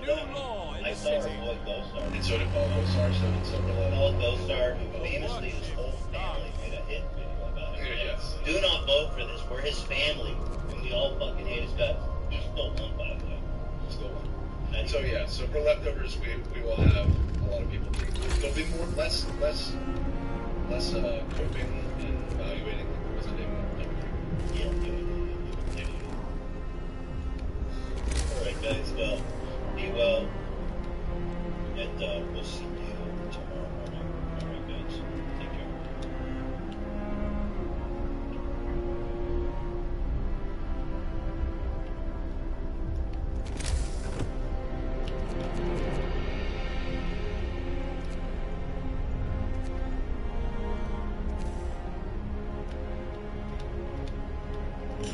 New law in I the saw her city. boy Ghostar. and so did Paul Gosar, so did several Paul other. Ghostar, who famously his whole family made a hit video about it. Yes. Do not vote for this. We're his family, and we all fucking hate his guts. He still won, by the way. Still one. And so yeah, so for leftovers, we will have a lot of people. There'll be less coping and evaluating like there was today. Yeah. Alright, guys, well, be well, and we'll see you tomorrow morning. Alright, guys, take care.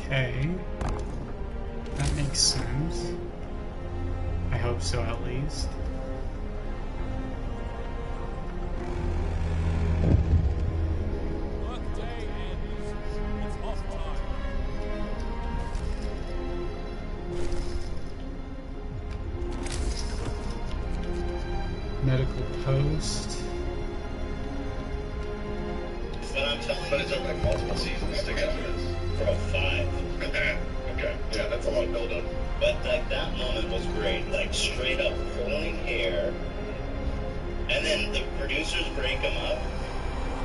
Okay. That makes sense. I hope so, at least. Work day ends. It's off time. Medical post. But I'm telling But you, it took like multiple seasons to get to this. bro, 5. Okay, yeah, that's a lot of build-up. But like that moment was great, like straight up pulling hair, and then the producers break him up,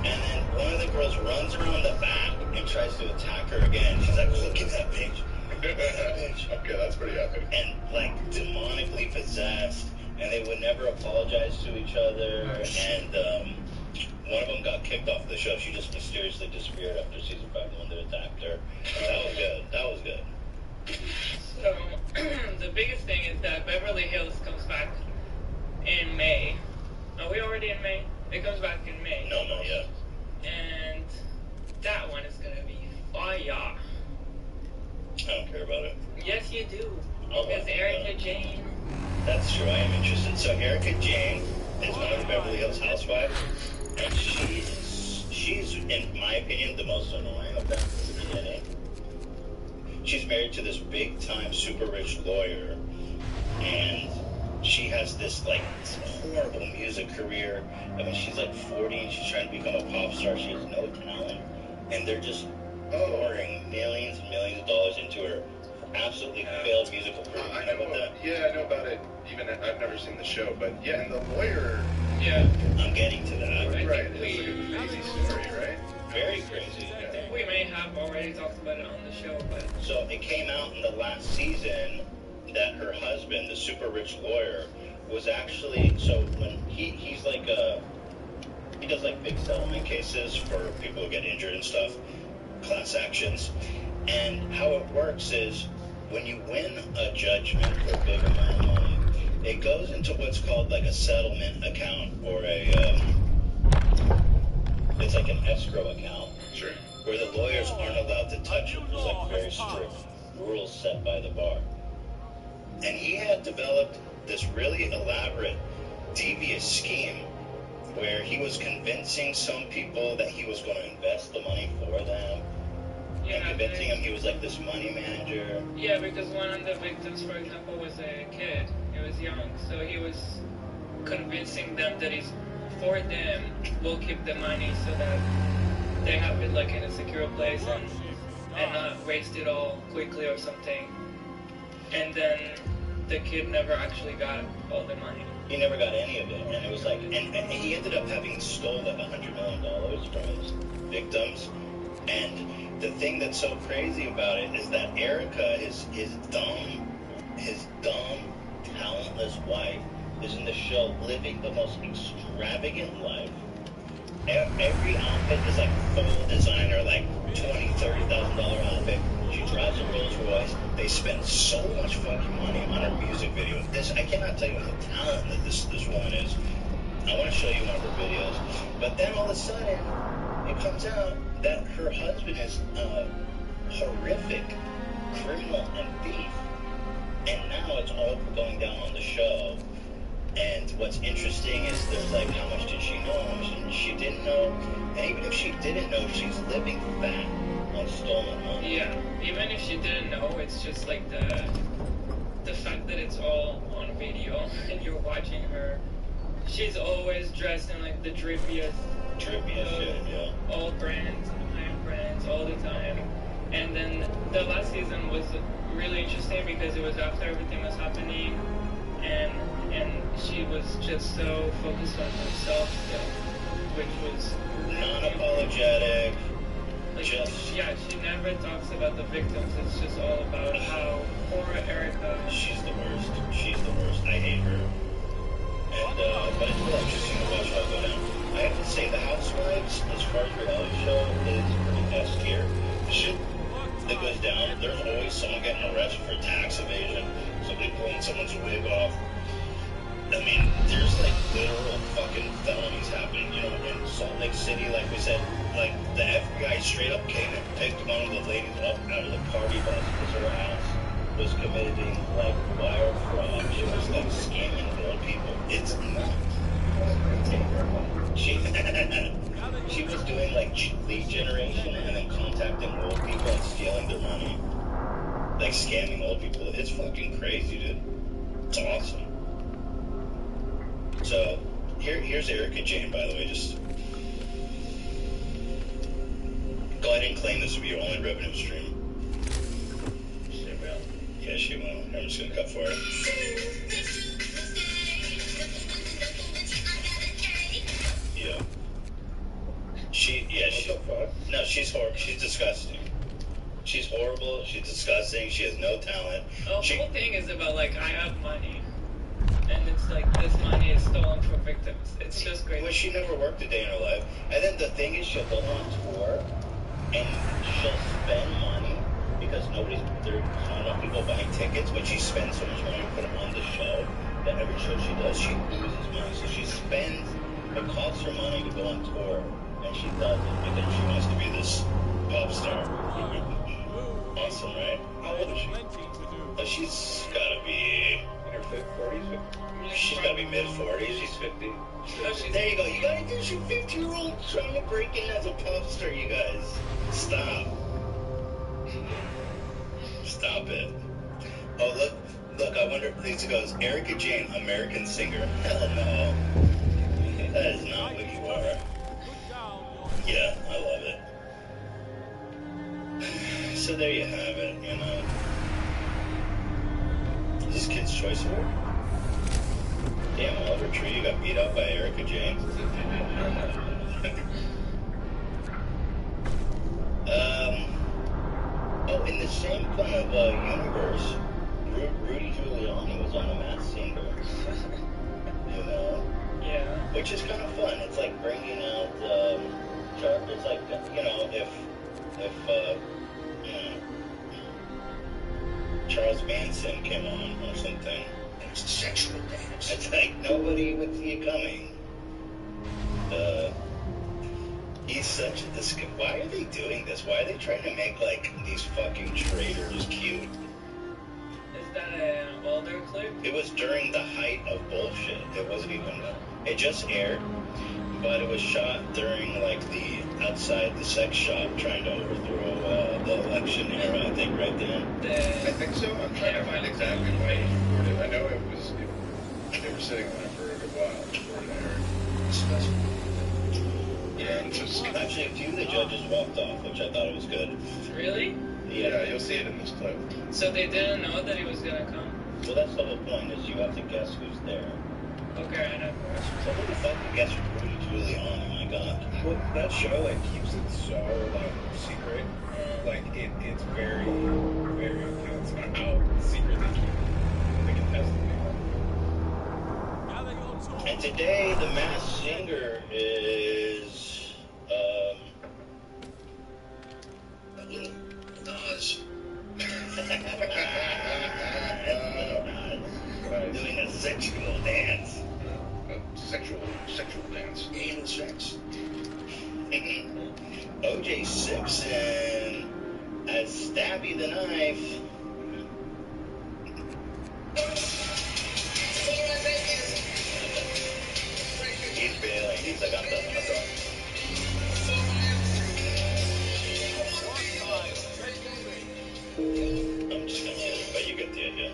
and then one of the girls runs around the back and tries to attack her again. She's like, "Look at that bitch!" Okay, that's pretty epic. And like demonically possessed, and they would never apologize to each other. And one of them got kicked off the show. She just mysteriously disappeared after season 5. The one that attacked her. That was good. That was good. So, the biggest thing is that Beverly Hills comes back in May. Are we already in May? It comes back in May. No, not yet. And that one is gonna be fire. I don't care about it. Yes, you do. Because Erica Jane. That's true, I am interested. So Erica Jane is one of the Beverly Hills housewives, and she's, in my opinion, the most annoying of them from the beginning. She's married to this big-time, super rich lawyer, and she has this, like, horrible music career. I mean, she's like 40 and she's trying to become a pop star. She has no talent, and they're just pouring millions and millions of dollars into her absolutely failed musical career. I know about that. Yeah, I know about it. Even I've never seen the show, but yeah, and the lawyer. Yeah. I'm getting to that. Right. It's like a crazy story, right? Very crazy. I think we may have already talked about it on the show, but. So it came out in the last season that her husband, the super rich lawyer, was actually, so when he's like he does like big settlement cases for people who get injured and stuff, class actions, and how it works is when you win a judgment for a big amount of money, it goes into what's called like a settlement account, or it's like an escrow account. Sure. Where the lawyers aren't allowed to touch it. There's like very strict rules set by the bar. And he had developed this really elaborate, devious scheme where he was convincing some people that he was going to invest the money for them. Yeah, and convincing him he was like this money manager. Yeah, because one of the victims, for example, was a kid. He was young, so he was convincing them that he's for them, will keep the money so that they have it like in a secure place and not waste it all quickly or something. And then the kid never actually got all the money. He never got any of it, and it was like, and he ended up having stole like $100 million from his victims. And the thing that's so crazy about it is that Erica, his dumb, talentless wife, is in the show living the most extravagant life. Every outfit is like full designer, like $20,000, $30,000 outfit. She drives a Rolls Royce. They spend so much fucking money on her music video. I cannot tell you how talented this woman is. I want to show you one of her videos. But then all of a sudden, it comes out that her husband is a horrific criminal and thief. And now it's all going down on the show. And what's interesting is there's like, how much did she know? How much she didn't know? And even if she didn't know, she's living fat on stolen money. Yeah, even if she didn't know, it's just like the fact that it's all on video and you're watching her. She's always dressed in like the drippiest shit, yeah. All brands, high-end brands, all the time. And then the last season was really interesting because it was after everything was happening, and she was just so focused on herself still, which was non-apologetic. Like, just yeah, she never talks about the victims. It's just all about how poor Erica. She's the worst. I hate her. And but it's really interesting to watch how it go down. I have to say, The Housewives, as far as reality show, is pretty S tier. The shit that goes down, there's always someone getting arrested for tax evasion, somebody pulling someone's wig off. I mean, there's like literal fucking felonies happening, you know, in Salt Lake City, like we said, like the FBI straight up came and picked one of the ladies up out of the party bus because her house was committing like wire fraud. She was like scamming old people. It's not. She was doing like lead generation and then contacting old people and stealing their money. Like scamming old people. It's fucking crazy, dude. It's awesome. So, here's Erica Jane, by the way, just go ahead and claim this will be your only revenue stream. She will. Yeah, she will. I'm just gonna cut for it. Yeah. No, she's horrible. She's disgusting. She's horrible. She's disgusting. She has no talent. The whole thing is about like, I have money. And it's like, this money is stolen from victims. It's just crazy. Well, she never worked a day in her life. And then the thing is, she'll go on tour and she'll spend money because there's not enough people buying tickets, but she spends so much money to put them on the show that every show she does, she loses money. So she spends, it costs her money to go on tour, and she does it because she wants to be this pop star. Awesome, right? How old is she? Oh, she's got 40s, 50. She's gotta be mid-40s. She's 50. There you go. You gotta do some 50-year-old trying to break in as a pop star, you guys. Stop. Stop it. Oh, look, I wonder if Lisa goes, Erica Jane, American singer. Hell no. That is not what you are. Yeah, I love it. So there you have it, you know. Is this Kid's Choice Award? Damn, Oliver Tree, you got beat up by Erica Jane. Oh, in the same kind of universe, Rudy Giuliani was on The Masked Singer. You know? Yeah. Which is kind of fun. It's like bringing out, it's like, you know, if Charles Manson came on or something. It's a sexual dance. It's like nobody would see it coming. He's such a why are they doing this? Why are they trying to make like these fucking traitors cute? Is that an older clip? It was during the height of bullshit. It wasn't even. It just aired, but it was shot during like the outside the sex shop trying to overthrow the election era. I think right then. I think so. I'm trying to find exactly why he recorded it. I know it was. They were sitting on it for a good while before it aired. Yeah, just actually a few of the judges walked off, which I thought was good. Really? Yeah, you'll see it in this clip. So they didn't know that he was gonna come? Well, that's the whole point, is you have to guess who's there. Okay, I know. So who the fuck would guess Rudy Giuliani? My God. Well, that show like keeps it so like secret. Like it's very, very intense on how secret they keep the contestants. And today, the Masked Singer is Nas. Doing a sexual dance. Sexual dance. Anal sex. O.J. Simpson as Stabby the Knife. He's bailing. He's like, I'm done. I'm just gonna get it, but you get the idea. I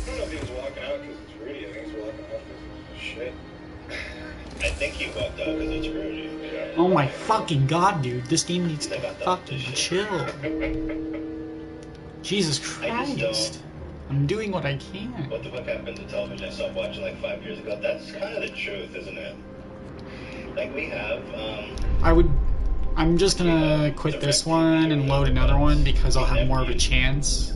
don't know if he was walking out because it's Rudy. I think he's walking out because it's shit. I think he walked out because it's Rudy. Yeah. Oh my fucking god, dude. This game needs to fucking chill. Jesus Christ. I'm doing what I can. What the fuck happened to television I stopped watching like 5 years ago? That's kind of the truth, isn't it? Like we have, I'm just gonna quit this one and load another one because I'll have more of a chance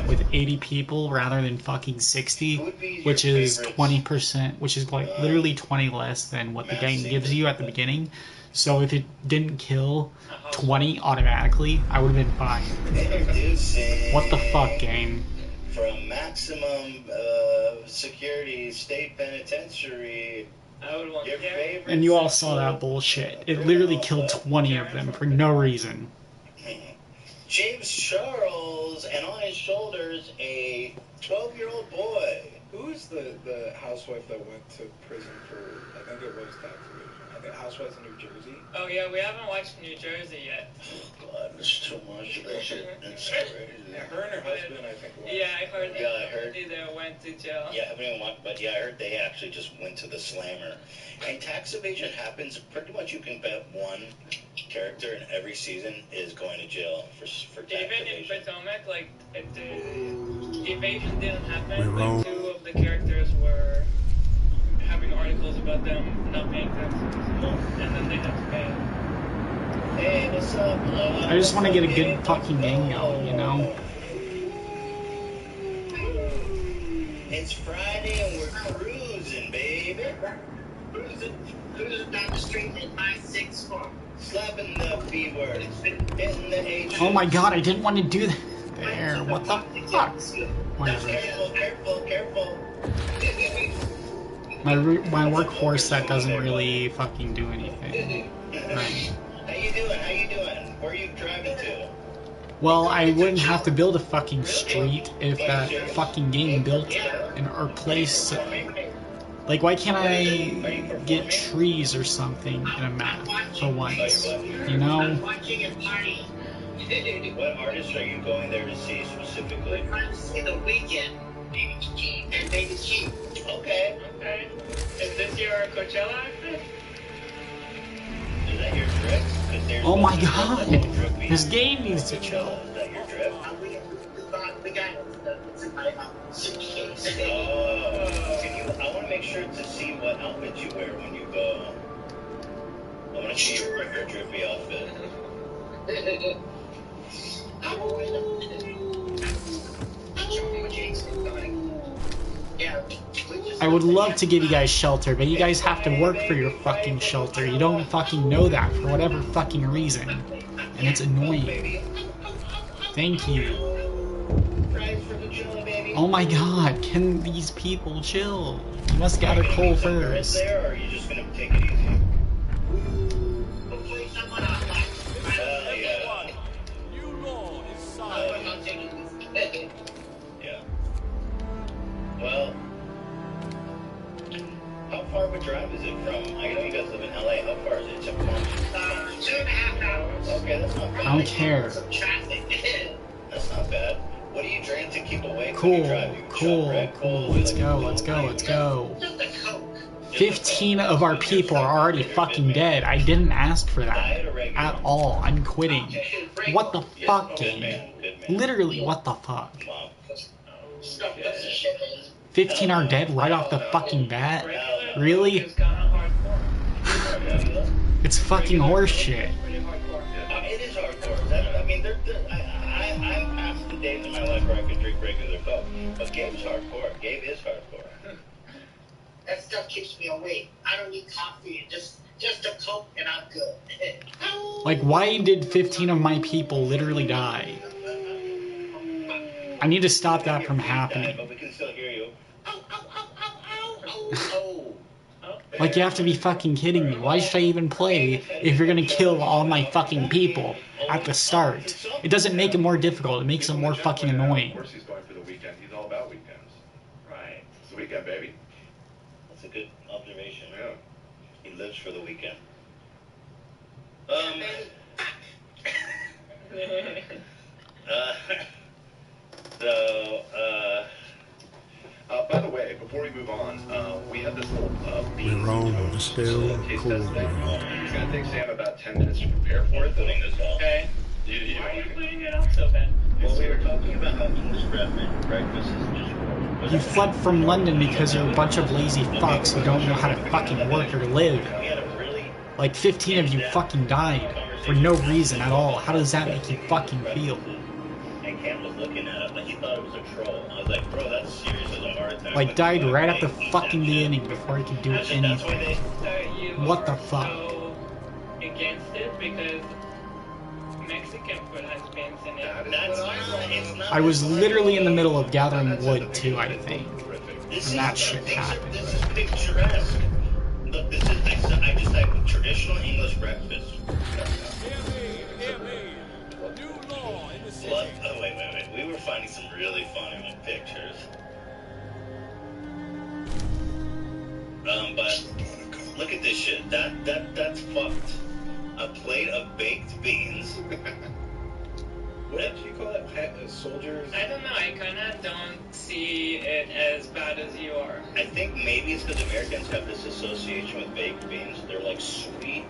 with 80 people rather than fucking 60, which is 20%, which is like literally 20 less than what the game gives you at the beginning. So if it didn't kill 20 automatically, I would have been fine. What the fuck, game? From maximum security state penitentiary. Your favorite. And you all saw that bullshit. It literally killed 20 of them for no reason. James Charles, and on his shoulders, a 12-year-old boy. Who is the housewife that went to prison for, I think it was tax evasion. I think Housewives in New Jersey. Oh yeah, we haven't watched New Jersey yet. Oh God, there's too much of that shit. It's crazy. Yeah, her and her husband, I think, was. Yeah, I heard they went to jail. Yeah, I haven't even watched, but yeah, I heard they actually just went to the slammer. And tax evasion happens, pretty much you can bet one character in every season is going to jail for tax evasion. Even in Potomac, like, the evasion didn't happen, but two of the characters were having articles about them not paying taxes, and then they had to pay. Hey, what's up? I just want to get a good fucking game going, you know? It's Friday and we're cruising, baby. Cruising down the street in my 6'4". Slapping the B word. Hitting the H. Oh my god, I didn't want to do that. There, what the fuck? Careful. My workhorse that doesn't really fucking do anything. Right. How you doing? Where are you driving to? Well, I wouldn't have to build a fucking street if that fucking game built or placed. Like, why can't I get trees or something in a map for once? You know? What artists are you going there to see specifically? In the weekend, maybe cheap and maybe cheap. Okay. Okay. Is this your Coachella outfit? Is that your drip? 'Cause there's Oh my also god! a drippy This game needs to chill. Is that your drip? We got it's in my suitcase. Can you? I want to make sure to see what outfit you wear when you go. I want to see your drippy outfit. I would love to give you guys shelter, but you guys have to work for your fucking shelter. You don't fucking know that for whatever fucking reason. And it's annoying. Thank you. Oh my god, can these people chill? You must gather coal first. Or are you just gonna take it easy? New law is signed. Yeah. Well, how far of a drive is it from? I know you guys live in LA. How far is it to Palm? 2.5 hours. Okay, that's not bad. I don't care. Some traffic. That's not bad. What do you drink to keep awake when Cool, you drive? You cool, shot Red cool. Bull, Let's like go, Coke, let's go, let's go. Just a Coke. 15 of our people are already fucking dead. I didn't ask for that at all. I'm quitting. What the fuck, game? Literally, what the fuck? Mom. 15 are dead right off the fucking bat? Really? It's kind of hardcore. It's fucking horseshit. Pretty hardcore. It is hardcore. I mean, I'm past the days in my life where I could drink regular Coke. But Gabe's hardcore. Gabe is hardcore. That stuff keeps me awake. I don't need coffee. Just a Coke and I'm good. Like, why did 15 of my people literally die? I need to stop that from happening. But we can still hear you. Like, you have to be fucking kidding me. Why should I even play if you're gonna kill all my fucking people at the start? It doesn't make it more difficult, it makes it more fucking annoying. Of course he's going for the weekend. He's all about weekends. Right. It's the weekend, baby. That's a good observation. Yeah. He lives for the weekend. By the way, before we move on, we had this little We're on the still case cool test thing. world. It's gonna take Sam about 10 minutes to prepare for it. Putting this off. Okay. You Why are you putting it up so bad? Well, we were talking about how English breakfast is just... You fled from London because you're a bunch of lazy fucks who don't know how to fucking work or live. We had a really... Like, 15 of you fucking died for no reason at all. How does that make you fucking feel? And Cam was looking at it like he thought it was a troll. I was like, bro, that's serious as a heart attack. Like, died right at the fucking beginning before he could do That's why anything. they... So you What the are fuck? so against it because Mexican food has beans in it. That's it's not... I was literally in the middle of gathering wood too, I think. This And that is, shit happened. This is picturesque. Look, this is... I just typed traditional English breakfast. Hear me. New law in the city. What? Oh, wait. We were finding some really funny pictures. But look at this shit. That's fucked. A plate of baked beans. What do you call it? Soldiers? I don't know, I kinda don't see it as bad as you are. I think maybe it's because Americans have this association with baked beans. They're like sweet,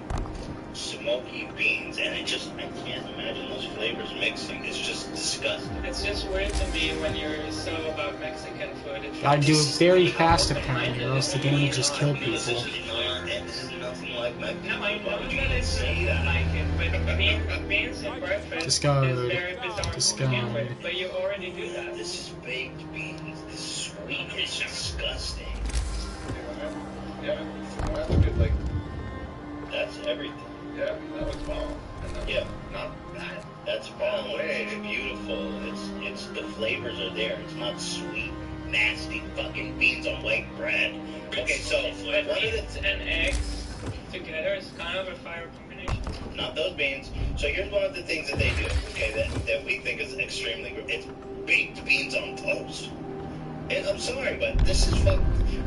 smoky beans, and I can't imagine those flavors mixing. It's just disgusting. It's just weird to me when you're so about Mexican food. Gotta do it very fast apparently, or else the game will just kill This people. is nothing like Mexican. No, I know Why would you that even it's say that? like it, but beans in breakfast Discard. is very bizarre Discard. to begin with, but you already do that. This is baked beans. This is sweet. It's disgusting. Yeah. Well, that's a good, like, That's everything. yeah, that was bomb. And that's Yeah. not bad. That's bomb. It's beautiful. It's the flavors are there. It's not sweet, nasty fucking beans on white bread. Okay, so But one of beans and eggs together is kind of a fire combination. Not those beans. So here's one of the things that they do, okay, that we think is extremely good. It's baked beans on toast. And I'm sorry, but this is fuck.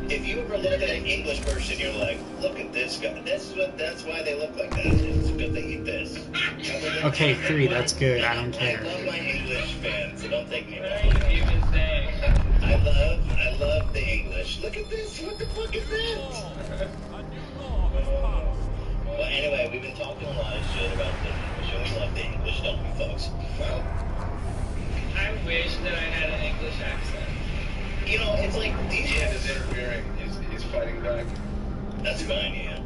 If you ever look at an English person, you're like, look at this guy. That's why they look like that. It's because they eat this. Okay, 3, that's good. I don't care. I love my English fans, so don't take me wrong. What are you even saying? I love the English. Look at this. What the fuck is this? Well, anyway, we've been talking a lot of shit about the English, and we love the English, don't we, folks? Well, I wish that I had an English accent. You know, it's like these Ian is interfering. He's fighting back. That's fine, yeah.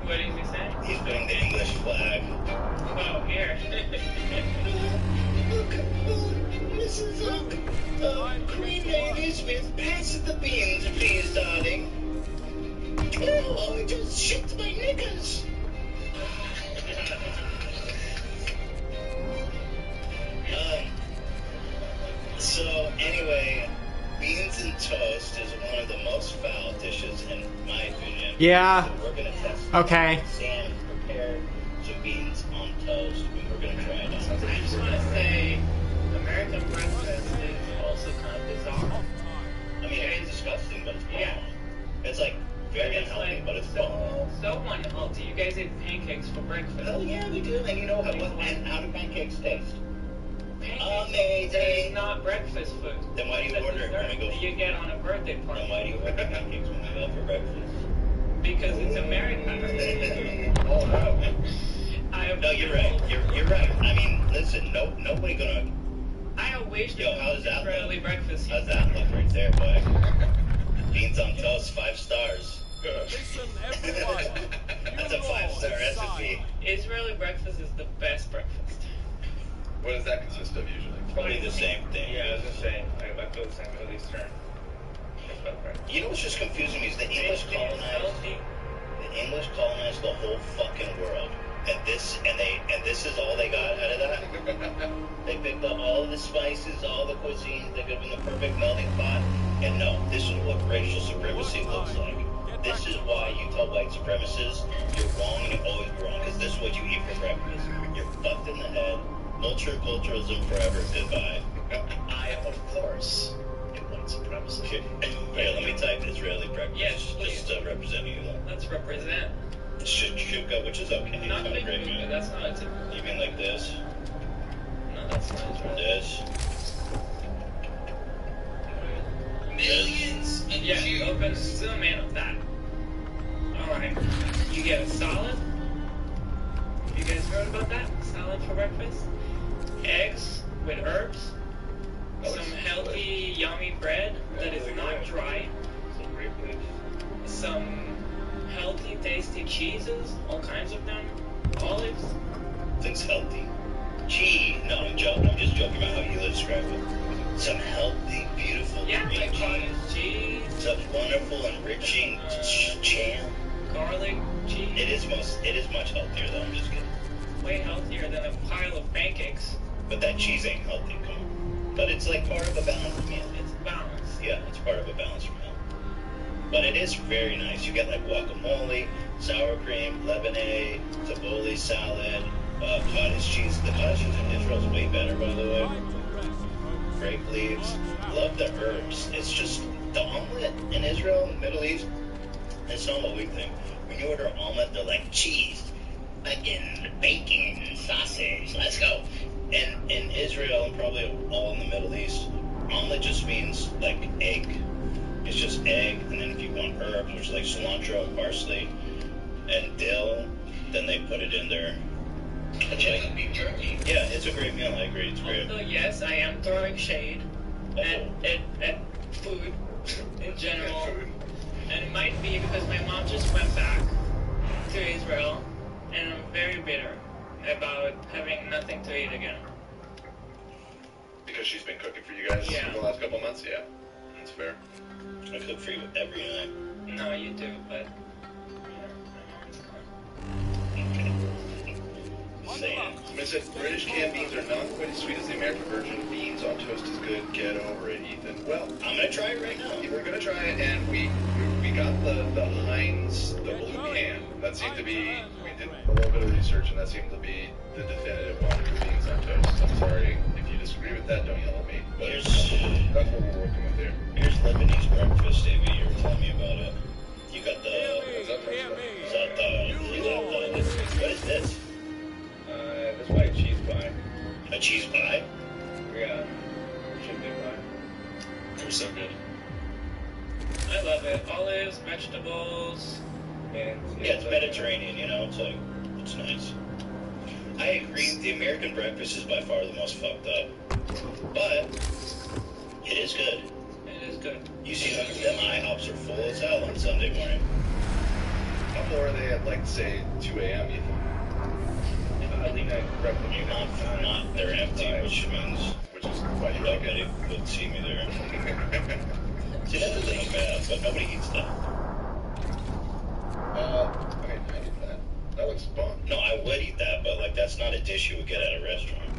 What is he saying? He's putting the English flag. Oh, here. Look, Mrs. Queen Lady Smith, pass the beans, please, darling. Oh, I just shit my knickers. So, anyway, beans and toast is one of the most foul dishes, in my opinion. Yeah. So we're going to test it. Okay. Sam prepared some beans on toast, and we're going to try it out. I just want to say, American breakfast is also kind of bizarre. I mean, it's disgusting, but it's bomb. Yeah. It's like very It's unhealthy, like but it's bomb. so unhealthy. You guys eat pancakes for breakfast. Hell yeah, we do. And you know how do pancakes taste? Pancakes Amazing. is not breakfast food. Then why do you It's a order it when we dessert go? you get on a birthday party. Then why do you order pancakes when we go for breakfast? Because it's America. Oh no. I No, you're right. You're right. I mean, listen, nobody gonna. I wish Yo, there how's was that Israeli look? breakfast here. How's that look right there, boy? Beans on toast, 5 stars. Listen, everyone. That's a 5-star recipe. Israeli breakfast is the best breakfast. What does that consist of usually? Probably the same thing. Yeah, I was gonna say, I feel the same Middle Eastern. That's about right. You know what's just confusing me is the English colonized. The English colonized the whole fucking world, and this is all they got out of that. They picked up all of the spices, all the cuisines. They could have been the perfect melting pot. And no, this is what racial supremacy looks like. This is why you tell white supremacists you're wrong and you always be wrong, because this is what you eat for breakfast. You're fucked in the head. Multiculturalism forever. Goodbye. I, of course, am white supremacist. Here, let me type Israeli breakfast. Yes, please. Just representing you. Let's represent. Shuka, which is okay. Not It's big great, food, man. that's not a You mean like this? No, that's not Israeli. This? Millions of Yeah, Jews. open zoom in of that. Alright. You get a salad. You guys heard about that? Salad for breakfast? Eggs with herbs. Some healthy, yummy bread that is not dry. Some grape leaf. Some healthy, tasty cheeses, all kinds of them. Olives. Things healthy. Cheese. No, I'm joking. I'm just joking about how you describe it. Some healthy, beautiful Yeah, green like cottage cheese. cheese, Some wonderful, enriching jam. garlic cheese. It is much healthier though. I'm just kidding. Way healthier than a pile of pancakes. But that cheese ain't healthy. Come on. But it's like part of a balanced meal. It's balanced. Yeah, it's part of a balanced meal. But it is very nice. You get like guacamole, sour cream, lemonade, tabbouleh salad, cottage cheese. The cottage cheese in Israel is way better, by the way. Grape leaves. Love the herbs. It's just the omelet in Israel, Middle East. It's not what we think. When you order an omelet, they're like cheese, bacon, sausage. Let's go. And in Israel and probably all in the Middle East, omelet just means like egg. It's just egg, and then if you want herbs, which is like cilantro and parsley and dill, then they put it in there. Like beef jerky. Yeah, it's a great meal. I agree. It's great. Also, yes, I am throwing shade at food in general. And it might be because my mom just went back to Israel, and I'm very bitter about having nothing to eat again. Because she's been cooking for you guys Yeah. for the last couple months? Yeah. That's fair. I cook for you every night. No, you do, but Saying. It said British canned beans are not quite as sweet as the American version. Beans on toast is good. Get over it, Ethan. Well, I'm gonna try it right now. we're gonna try it, and we got the Heinz, the blue can. That seemed to be, we did a little bit of research, and that seemed to be the definitive one for beans on toast. I'm sorry if you disagree with that, don't yell at me. But that's what we're working with here. Here's Lebanese breakfast, Davey. You were telling me about it. You got the... What is this? This is like a cheese pie. A cheese pie? Yeah. Should be pie. They're so good. I love it. Olives, vegetables. And Yeah, it's Mediterranean, you know? It's like, it's nice. I agree, the American breakfast is by far the most fucked up. But, it is good. It is good. You see, them IHOPs are full as hell on Sunday morning. How full are they at, like, say, 2 a.m., you think? I think I breakfast. Not, they're empty, which means... Which is why you like nobody it. would see me there. See, that doesn't look bad, but nobody eats that. I eat that. That looks fun. No, I would eat that, but, like, that's not a dish you would get at a restaurant.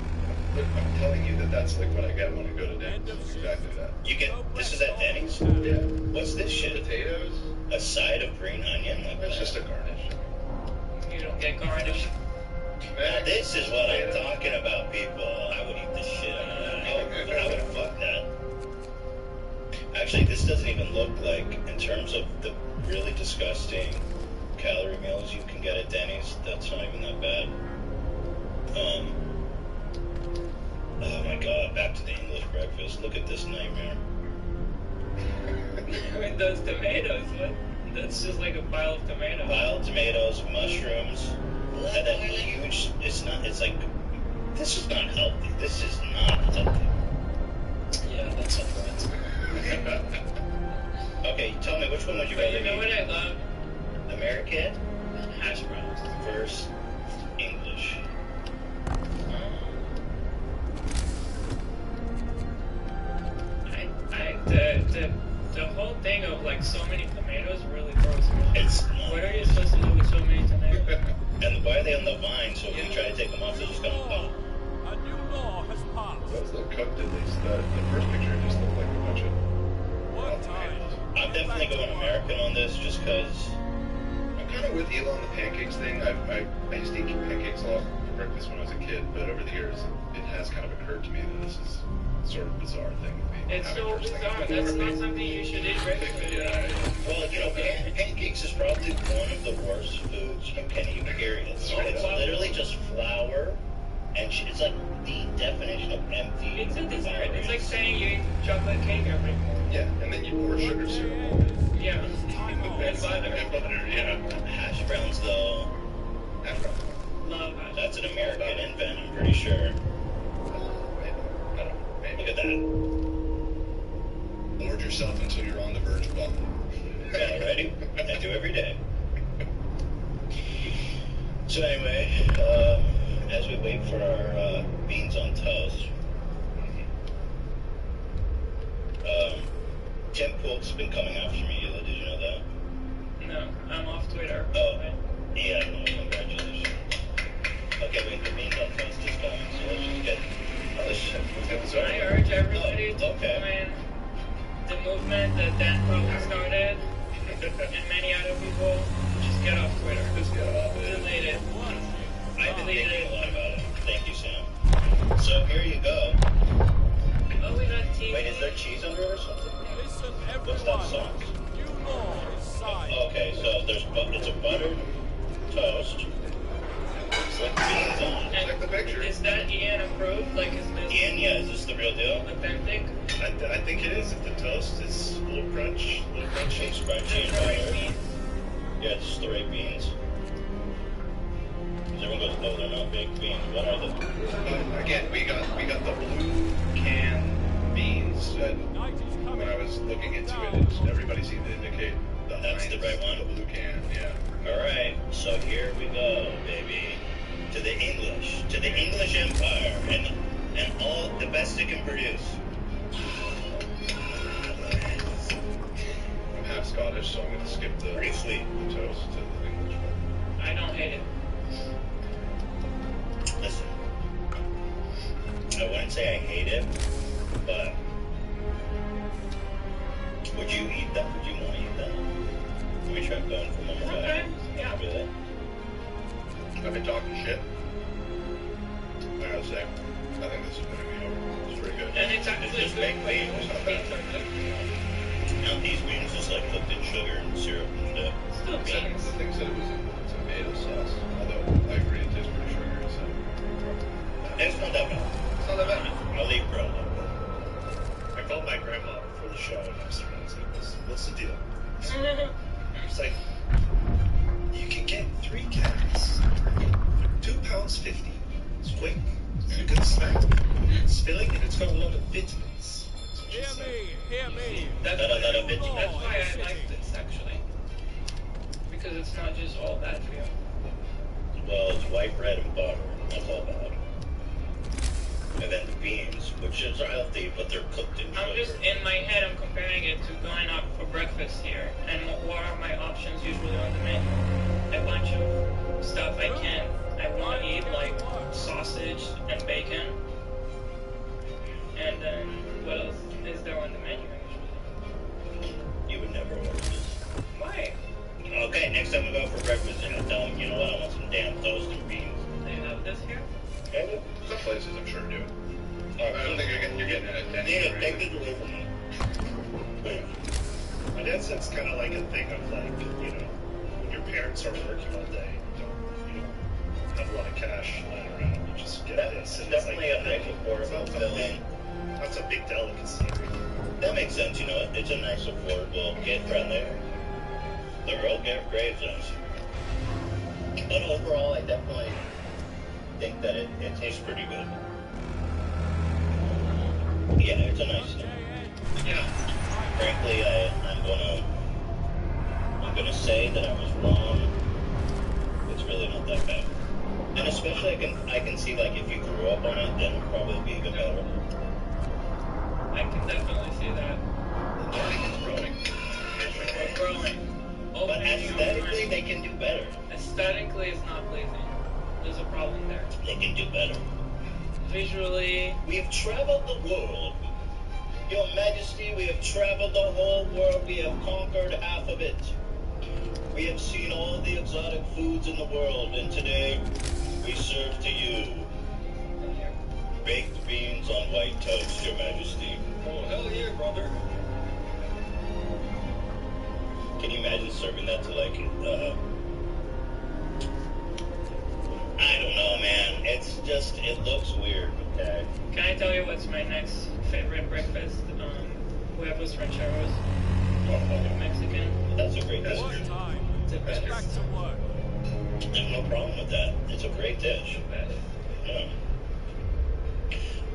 But I'm telling you that that's, like, what I get when I go to Denny's. Exactly that. You get... This is at Denny's? Yeah. What's this shit? Potatoes? A side of green onion? Like That's that? just a garnish. You don't get garnish. Now, this is what I'm talking about, people. I would eat this shit out of that. I would fuck that. Actually, this doesn't even look like, in terms of the really disgusting calorie meals you can get at Denny's, that's not even that bad. Oh my god, back to the English breakfast. Look at this nightmare. With those tomatoes, what? That's just like a pile of tomatoes. Pile of tomatoes, mushrooms, and then huge, it's like, this is not healthy. This is not healthy. Yeah, that's not right. Okay, tell me, which one would you But rather you know what eat? I love? American Hash browns. versus English. The whole thing of like so many tomatoes really throws me off. It's What are you supposed to do with so many tomatoes? And why are they on the vine? So if you try to take them off, they're just gonna pop. A new law has passed. Those look cooked at least. The first picture just looked like a bunch of What time? I'm definitely going American on this just because. I'm kind of with you on the pancakes thing. I used to eat pancakes a lot for breakfast when I was a kid, but over the years it has kind of occurred to me that this is sort of a bizarre thing to be It's having so first thing bizarre. in the That's morning. not something you should eat regularly. Well, you know, pancakes is probably one of the worst foods you can eat, period. It's literally just flour, and it's like the definition of empty. It's a dessert. It's like saying you eat chocolate cake every morning. Yeah, and then you pour sugar syrup on it. Yeah. And butter. And butter, yeah. Hash browns, though, Hash browns. Love hash. that's an American invent, I'm pretty sure. I don't know. Maybe. Look at that. Lord yourself until you're on the verge of vomiting. Yeah, ready? I do every day. So anyway, as we wait for our beans on toast, Tim Cook's been coming after me, Hila. Did you know that? No, I'm off Twitter. Oh, yeah, no, congratulations. Okay, wait, the beans on toast is coming, so let's just get... Oh, shit, let's get this over. I urge everybody to okay. join the movement that Dan probably started, and many other people. Just get off Twitter. Just get off it. Delete it. I've been thinking a lot about it. Thank you, Sam. So here you go. Oh, we got TV. Wait, is there cheese under it or something? Listen, What's that everyone. sauce? New law is signed. Okay, so it's a buttered toast with beans on. Check the picture. Is that Ian approved? Like, is this Ian, yeah, is this the real deal? authentic? I think it is. If the toast is a little crunchy. It's crunchy and The right butter. beans? Yeah, it's just the right beans. Everyone goes, oh, they're not baked beans. What are they? Again, we got the blue can beans. Night is coming. When I was looking into it, everybody seemed to indicate That's the right one? The blue can, yeah. Alright, so here we go, baby. To the English Empire, and all the best it can produce. I'm half Scottish, so I'm going to skip the Pretty sweet. the toast to the English one. I don't hate it. Listen, I wouldn't say I hate it, but would you eat that? Would you want to eat that? Let me try going for one more guy. Okay, yeah. Really? I've been talking shit. I gotta say, I think this is gonna be over. It's pretty good. And it's actually Just good make for you. beans. Beans are good. Now these beans just like cooked in sugar and syrup and stuff. Still Except beans. the thing said it was in tomato sauce. Although I agree, it tastes pretty sugary. So It's not that bad. it's not that bad. I'll eat bread. I called my grandma before the show and I was like, what's the deal? It's like, you can get 3 cats for £2.50. It's quick, it's a good snack, it's filling, and it's got a lot of vitamins. Hear me, hear me. That's Not a lot of why vitamins. I like this actually. Because it's not just all bad for you. Well, it's white bread and butter. That's all bad. And then the beans, which is healthy, but they're cooked in I'm sugar. just in my head. I'm comparing it to going out for breakfast here, and what are my options usually on the menu? A bunch of stuff I want to eat, like sausage and bacon, and then what else is there on the menu usually? You would never order this. Why? Okay, next time we go for breakfast, I'll tell them, you know what, I want some damn toast and beans. They have this here. Okay? Some places I'm sure do. I don't think you're getting it at Denny's. Nina, or take anything. this away from me. My dad said it's kind of like a thing of like, you know, when your parents are working all day, you don't have a lot of cash lying around, you just get this. And Definitely it's a nice affordable filling. that's a big delicacy. That makes sense, you know, it's a nice affordable, kid-friendly. The real great things. But overall, I definitely think that it tastes pretty good. Yeah, it's a nice thing. Yeah. Frankly, I'm gonna say that I was wrong. It's really not that bad. And especially I can see like if you grew up on it, then it would probably be even better. I can definitely see that. Learning is growing. We're growing. But aesthetically, they can do better. Aesthetically, it's not pleasing. There's a problem there. They can do better. Visually, We've traveled the world. Your Majesty, we have traveled the whole world. We have conquered half of it. We have seen all the exotic foods in the world, and today we serve to you baked beans on white toast, Your Majesty. Oh, hell yeah, brother. Can you imagine serving that to like, I don't know, man. It's just, it looks weird, okay? can I tell you what's my next favorite breakfast? Huevos rancheros. Mexican. That's a great dish. What time? It's the best. Back to work. There's no problem with that. It's a great dish. Best. Yeah.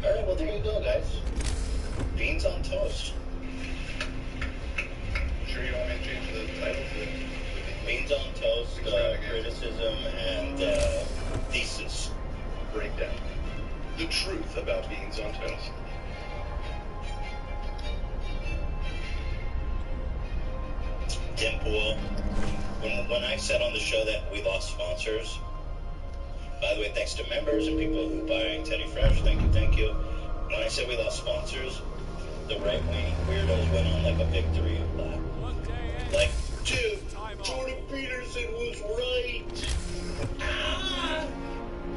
Alright, well, there you go, guys. Beans on toast. Sure you don't want me to change the title to Beans on toast, criticism, and thesis. Breakdown. The truth about beans on toast. Tim Pool. When I said on the show that we lost sponsors, by the way, thanks to members and people who buy Teddy Fresh, thank you. When I said we lost sponsors, the right-wing weirdos went on like a victory lap. What day is Like, Dude, time off? Jordan Peterson was right.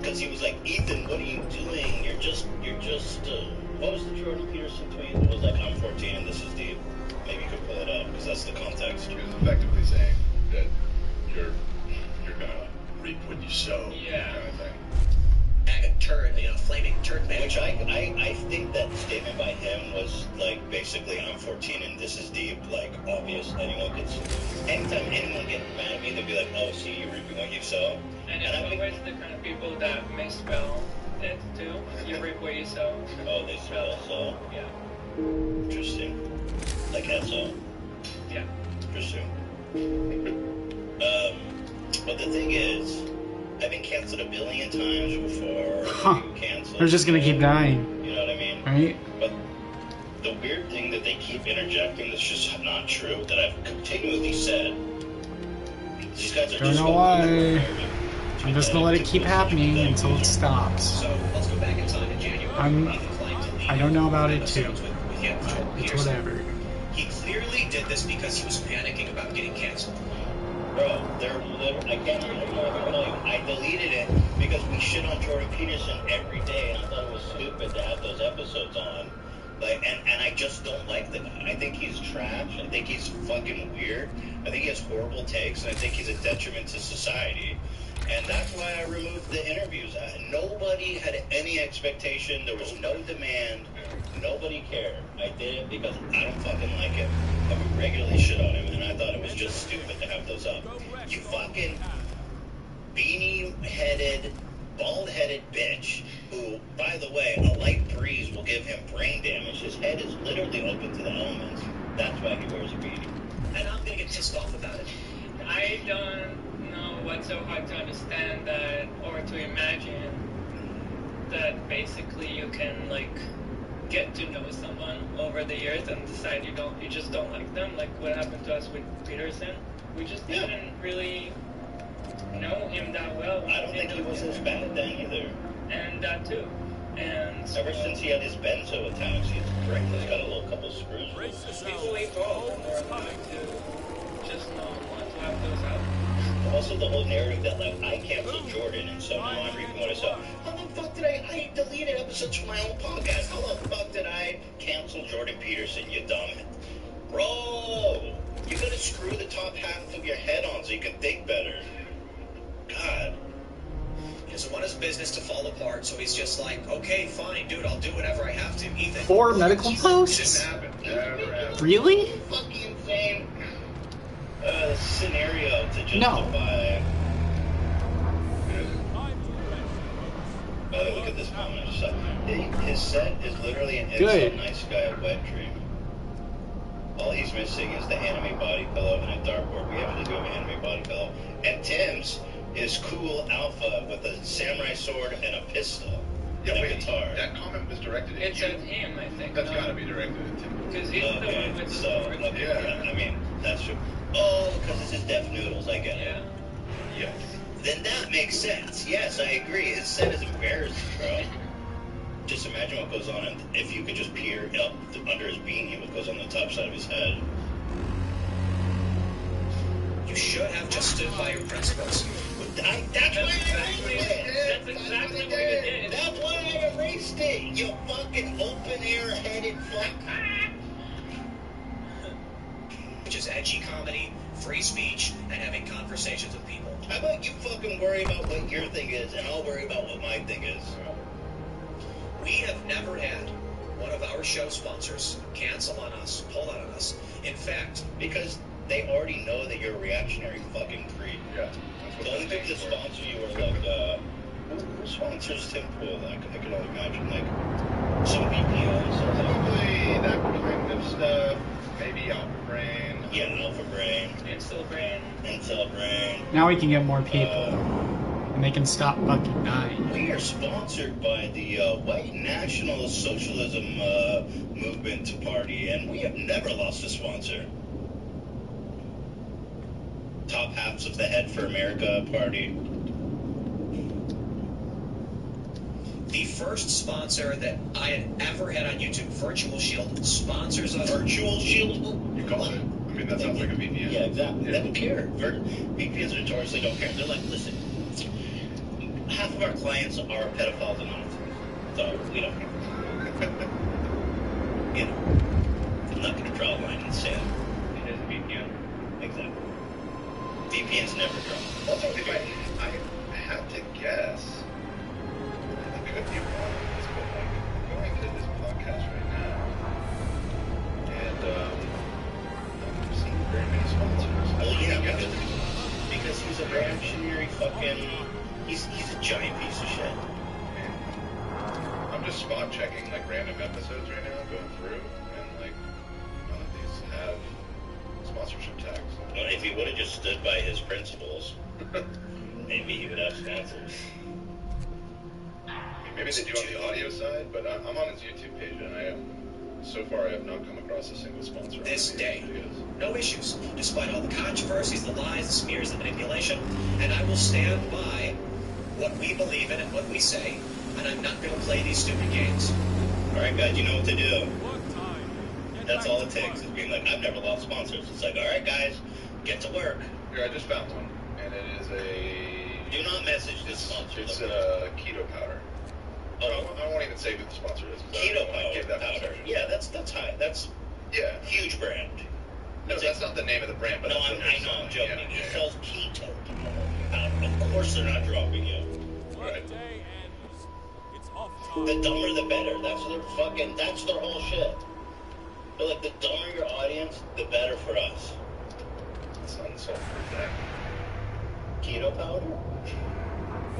because he was like, Ethan, what are you doing? You're just, what was the Jordan Peterson tweet? It was like, I'm 14 and this is deep. Maybe you could pull it up, because that's the context. He was effectively saying that you're gonna reap what you sow. Yeah. Kind of thing. Turd, you know, flaming turd man. Which I think that statement by him was like basically I'm 14 and this is deep, like obvious. Anytime anyone gets mad at me, they'll be like, oh, see, you're reaping what you sow. And And I it's think, always the kind of people that misspell it too. You reap what you sow. oh, they spell so Yeah. interesting, like so Yeah. interesting. But the thing is, I've been canceled a billion times before. Huh. Canceled. They're just gonna keep dying, You know what I mean? right? But the weird thing that they keep interjecting that's just not true, that I've continually said, these guys are Don't just know going why. I'm just gonna let it keep happening until it stops. So let's go back in time in January. I don't know about it too. With him, Jordan It's Peterson. whatever. He clearly did this because he was panicking about getting canceled. Bro, I can't even tell you. I deleted it because we shit on Jordan Peterson every day, and I thought it was stupid to have those episodes on. Like, and I just don't like the guy. I think he's trash. I think he's fucking weird. I think he has horrible takes, and I think he's a detriment to society. And that's why I removed the interviews. Nobody had any expectation. There was no demand. Nobody cared. I did it because I don't fucking like him. I would regularly shit on him, and I thought it was just stupid to have those up. You fucking beanie-headed, bald-headed bitch who, by the way, a light breeze will give him brain damage. His head is literally open to the elements. That's why he wears a beanie. And I'm gonna get pissed off about it. I don't know what's so hard to understand that, or to imagine that basically you can like get to know someone over the years and decide you just don't like them. Like what happened to us with Peterson. We just didn't really know him that well. I don't think he was as bad then either. And that too. And ever since he had his benzo attacks, he's great. He's got a little couple screws. People evolve and they're going to just not want to have those out. Also, the whole narrative that like I canceled Jordan, and so now I'm reaping what I saw. How the fuck did I deleted episodes from my own podcast? How the fuck did I cancel Jordan Peterson? You dumb bro. You gotta screw the top half of your head on so you can think better. God. He doesn't want his business to fall apart, so he's just like, okay, fine, dude, I'll do whatever I have to. Ethan. 4 medical posts? Really? Fucking insane. Scenario to justify. Oh, look at this moment. His set is literally an insult nice guy wet dream. All he's missing is the anime body pillow and a dartboard. We actually do have an anime body pillow. And Tim's is cool alpha with a samurai sword and a pistol and a guitar. That comment was directed at It's you. at him, I think. That's gotta be directed at Tim. Because he's the one with the sword. Yeah, I mean, that's true. Oh, because this is Deaf Noodles, I get it. Yeah. Yes. Then that makes sense. Yes, I agree. His set is embarrassing, bro. Just imagine what goes on if you could just peer up under his beanie, what goes on the top side of his head. You should have just stood by your principles. That's why I erased it. That's exactly what you did. That's why I erased it. You fucking open-air-headed fuck. Which is edgy comedy, free speech, and having conversations with people. How about you fucking worry about what your thing is, and I'll worry about what my thing is. We have never had one of our show sponsors cancel on us, pull out on us. In fact, because they already know that you're a reactionary fucking creep. Yeah. The only thing that sponsor you are like, who sponsors Tim Pool? I can only imagine, like, some VPNs or probably that kind of stuff. Maybe Alpha Brain. Yeah, Alpha Brain. Incel Brain. Incel Brain. Now we can get more people. And they can stop fucking dying. We are sponsored by the White National Socialism Movement Party, and we have never lost a sponsor. Top halves of the Head for America Party. the first sponsor that I had ever had on YouTube, Virtual Shield, sponsors us. Virtual Shield? You call it? I mean, that sounds like a VPN. Yeah, exactly. Yeah. They don't care. VPNs notoriously don't care. They're like, listen, half of our clients are pedophiles anonymous, so we don't care. You know, I'm not going to draw a line in the sand. It is a VPN. Exactly. VPNs never draw. Also, if I had to guess, I could be wrong on this, but like, I'm going to this podcast right now, and I'm seeing very many sponsors. Well, yeah, because he's a reactionary fucking... He's a giant piece of shit. I'm just spot checking like random episodes right now, going through, and like none of these have sponsorship tags. Well, if he would have just stood by his principles, maybe he would have sponsors. Maybe they do on the audio side, but I'm on his YouTube page, and so far I have not come across a single sponsor. This day, no issues, despite all the controversies, the lies, the smears, the manipulation, and I will stand by what we believe in and what we say, and I'm not going to play these stupid games. All right, guys, you know what to do. That's all it takes, is being like, I've never lost sponsors. It's like, all right, guys, get to work. Here, I just found one, and it is a. Do not message this sponsor. It's a keto powder. Oh, I won't even say who the sponsor is. Keto powder. Yeah, that's high. That's huge brand. No, that's not the name of the brand. But no, I know. I'm joking. He sells keto powder. Of course, they're not dropping you. Right. The dumber, the better. That's their whole shit. They're like, the dumber your audience, the better for us. It's unsolved for that. Keto powder?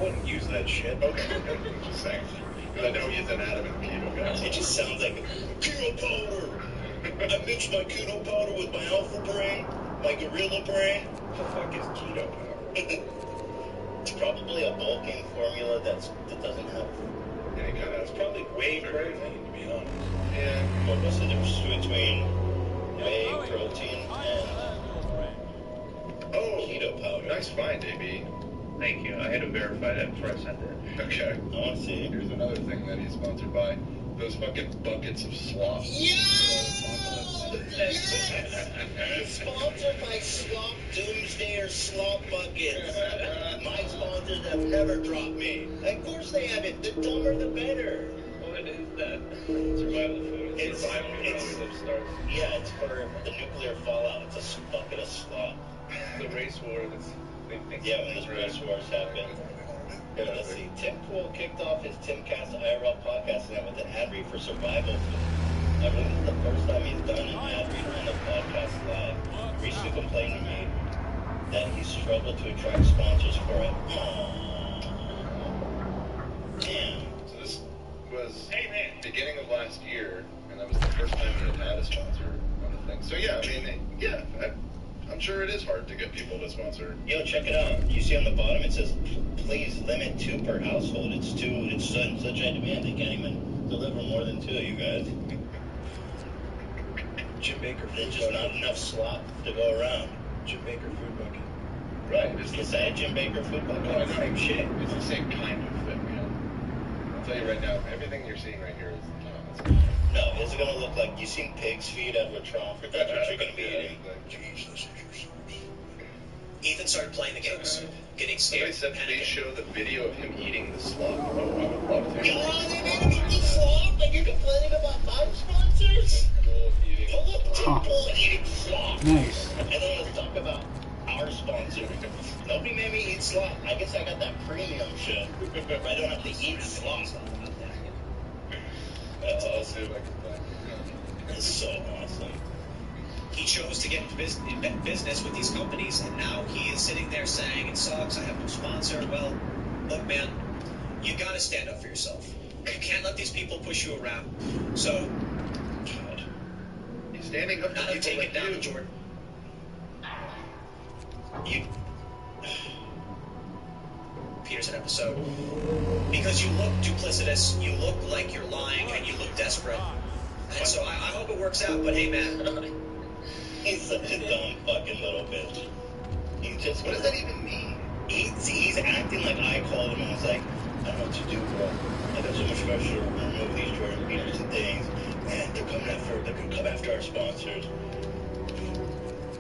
Wouldn't use that shit. Okay. Just saying. Because I know he's an adamant keto guy. It just sounds like keto powder. I mixed my keto powder with my alpha brain, my gorilla brain. What the fuck is keto powder? It's probably a bulking formula that doesn't have any kind of. It's probably whey protein, to be honest. Yeah. What's the difference between whey protein and keto powder? Nice find, AB. Thank you. I had to verify that before I sent it. Okay. I want to see. Here's another thing that he's sponsored by. Those fucking buckets of slop. Sponsored by Slop Doomsdayer Slop Buckets. My sponsors have never dropped me. Of course they haven't. The dumber the better. What is that? Survival food. Yeah, it's for the nuclear fallout. It's a bucket of slop. The race war that's... Yeah, when those race wars happen. Here, let's see. Tim Pool kicked off his Timcast IRL podcast tonight with an ad read for survival food. I believe this is the first time he's done an ad read on the podcast live. He recently complained to me that he struggled to attract sponsors for it. Damn. So this was beginning of last year, and that was the first time he had a sponsor on the thing. So yeah, I mean, I'm sure it is hard to get people to sponsor. Yo, check it out. You see on the bottom it says, please limit 2 per household. It's such high demand they can't even deliver more than 2, you guys. Jim Baker. There's just not enough slop to go around. Jim Baker food bucket. Right. Is that a Jim Baker food bucket? No, same shit. It's the same kind of thing, I'll tell you right now, everything you're seeing right here is no, is it going to look like you seen pigs feed at Latron for that's what you're going to be eating? Jesus. Ethan started playing the games, getting Somebody scared. said please show the video of him eating the slop. I would love to. God, they made him eat the slop, and you're complaining about my sponsors? Pull up Tim Pool eating slop. Nice. And then let's talk about our sponsor. Nobody made me eat slop. I guess I got that premium shit. I don't have to eat slop. That's awesome. That's so awesome. He chose to get into business with these companies, and now he is sitting there saying, it sucks, I have no sponsor. Well, look, man, you gotta stand up for yourself. You can't let these people push you around. So, God. He's standing up now to you people take it like down, you. Jordan. Here's an episode. Because you look duplicitous, you look like you're lying, and you look desperate. And so I hope it works out, but hey, man. He's such a dumb fucking little bitch. He's just... What does that even mean? He's acting like I called him and was like, I don't know what to do, bro. I got so much pressure to remove these Jordan Peterson things. Man, they're gonna come after our sponsors.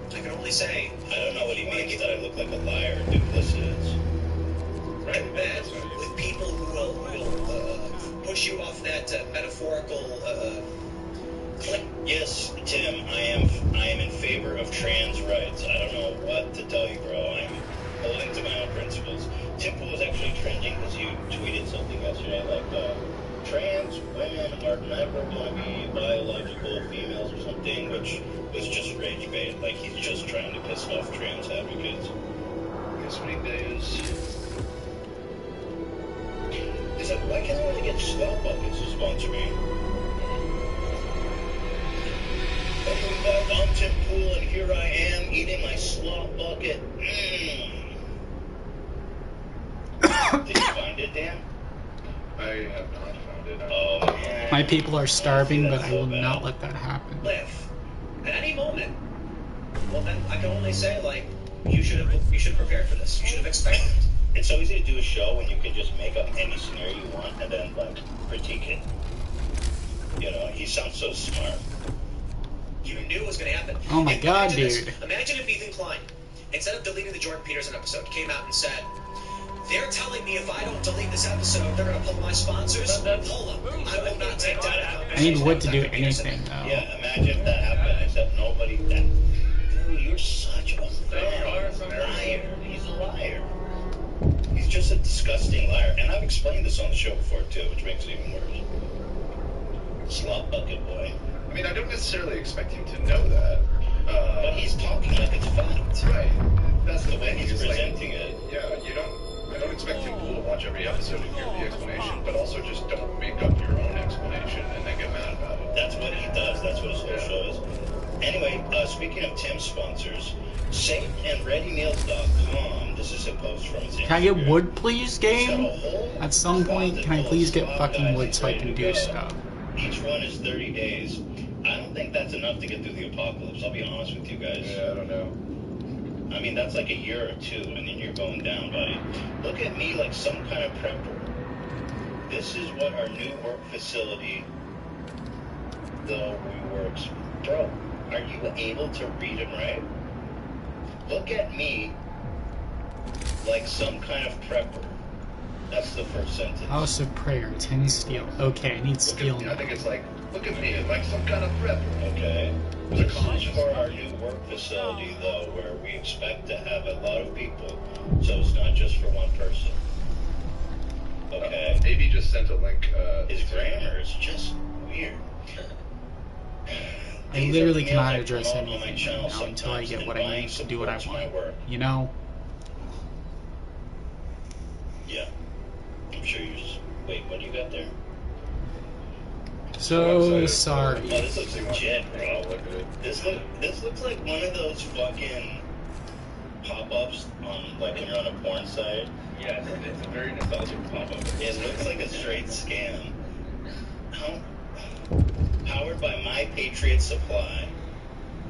I can only say... I don't know what he means that I look like a liar or duplicitous. Right, man. With people who will push you off that metaphorical click. Yes, Tim, I am in favor of trans rights. I don't know what to tell you, bro. I'm holding to my own principles. Tim was actually trending because you tweeted something yesterday like trans women are never going to be biological females or something, which was just rage bait. Like he's just trying to piss off trans advocates. Guess what he is? He's like, why can't I only get slop buckets to sponsor me? Welcome back, I'm Tim Pool, and here I am eating my slop bucket. Did you find it, Dan? I have not found it. Oh, man. My people are starving, but I will not let that happen. Live at any moment. Well, then I can only say, like, you should have prepared for this. You should have expected it. It's so easy to do a show when you can just make up any scenario you want and then, like, critique it. You know, he sounds so smart. You knew it was going to happen. Oh my God, Imagine this. dude. Imagine if Ethan Klein instead of deleting the Jordan Peterson episode, came out and said, they're telling me if I don't delete this episode, they're going to pull my sponsors. Hold up. I will not take that. I need Wood to do anything, though. Yeah, imagine if that happened, except nobody... Dude, you're such a liar. He's a liar. He's just a disgusting liar. And I've explained this on the show before, too, which makes it even worse. Slop bucket boy. I mean, I don't necessarily expect him to know that. But he's talking like it's fact. Right. That's the way he's presenting it. Yeah, I don't expect people to watch every episode and hear the explanation, but also just don't make up your own explanation and then get mad about it. That's what he does. That's what his whole show is. Anyway, speaking of Tim's sponsors, Safe and ReadyMeals.com. This is a post from his Instagram. Can I get Wood, please, game? At some point, can I please get fucking Wood so I can do stuff? Each one is 30 days. I don't think that's enough to get through the apocalypse. I'll be honest with you guys. Yeah, I don't know. I mean, that's like a year or two, and then you're going down, buddy. Look at me like some kind of prepper. This is what our new work facility, though we works. Bro, are you able to read and write? Look at me like some kind of prepper. That's the first sentence. House of Prayer, 10 steel. Okay, I need steel. I think it's like, look at me, like some kind of prepper. Okay. This is for our new work facility, though, where we expect to have a lot of people, so it's not just for one person. Okay. AB just sent a link. His grammar is just weird. I literally cannot address anything now until I get what I need to do what I want. You know? Yeah. I'm sure you just... Wait, what do you got there? So sorry. Oh, this looks legit, bro. This looks like one of those fucking pop-ups on, like, when you're on a porn site. Yeah, it's a very nostalgic pop-up. It looks like a straight scam. Powered by My Patriot Supply.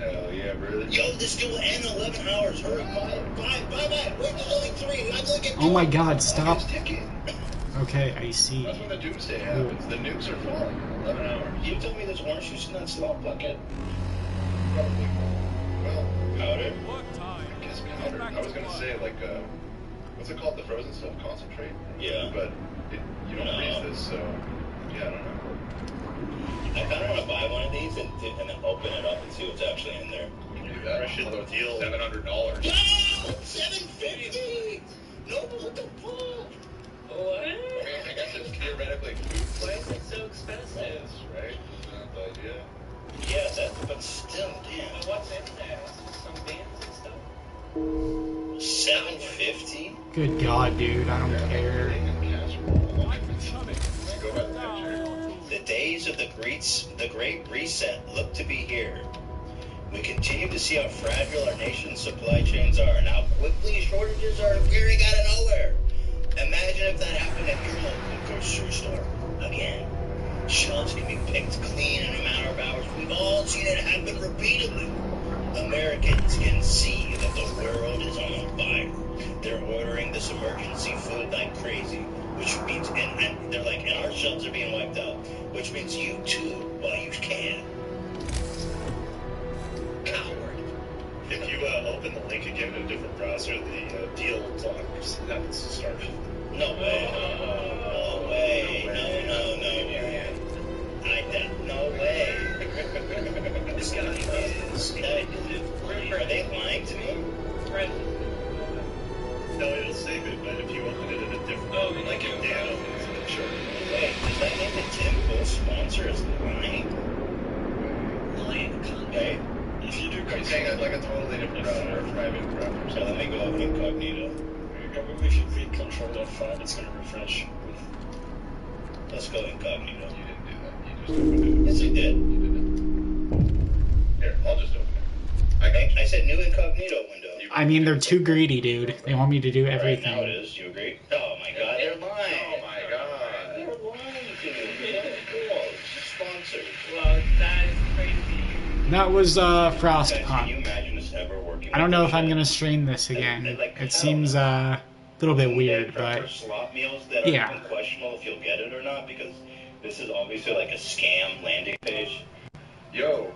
Oh, yeah, really? Yo, this will end in 11 hours. Hurry, bye. Wait, there's only 3. I'm looking. Oh my god, stop. Okay, I see. That's when the doomsday happens. The nukes are falling in 11 hours. You told me there's orange juice in that slop bucket. Probably. Well, powder? I guess powder. I was going to say, like, what's it called? The frozen stuff? Concentrate? Yeah. But you don't freeze this, so, yeah, I don't know. I kind of want to buy one of these and then open it up and see what's actually in there. We can do that. Although deal $700. No! $750! No, what the fuck? What? I mean, I guess it's theoretically food. Why is it so expensive? Right? Not the idea. Yeah, but still, damn. What's in there? Some beans and stuff? $750? Good god, dude, I don't care. The days of the Great Reset look to be here. We continue to see how fragile our nation's supply chains are and how quickly shortages are appearing out of nowhere. Imagine if that happened at your local grocery store. Again, shelves can be picked clean in a matter of hours. We've all seen it happen repeatedly. Americans can see that the world is on fire. They're ordering this emergency food like crazy, which means, and they're like, and our shelves are being wiped out, which means you too, while you can. Coward. If you open the link again in a different browser, the deal clock happens to start. No way. No way. No way. This guy is... Are they lying to me? Right. No, it'll save it, but if you open it in a different... like if Dan opens it, sure. Wait, does that mean the Tim Pool sponsor is lying? Okay. If you do... Are you saying like a totally different browser or private browser? So let me go incognito. Probably should read Control F5, it's going to refresh. Let's go incognito. You didn't do that. You just opened it. Yes, I did. You didn't. Here, I'll just open it. I said new incognito window. I mean, they're too greedy, dude. They want me to do everything. Right, now it is. You agree? Oh my god, they're lying. Oh my god. They're lying to me. They're cool. Sponsored. Well, that is crazy. That was Guys, can you Frostpunk. imagine this ever working? I don't know if I'm gonna stream this again. It seems a little bit weird, but slot meals that are even questionable if you'll get it or not, because this is obviously like a scam landing page. Yo,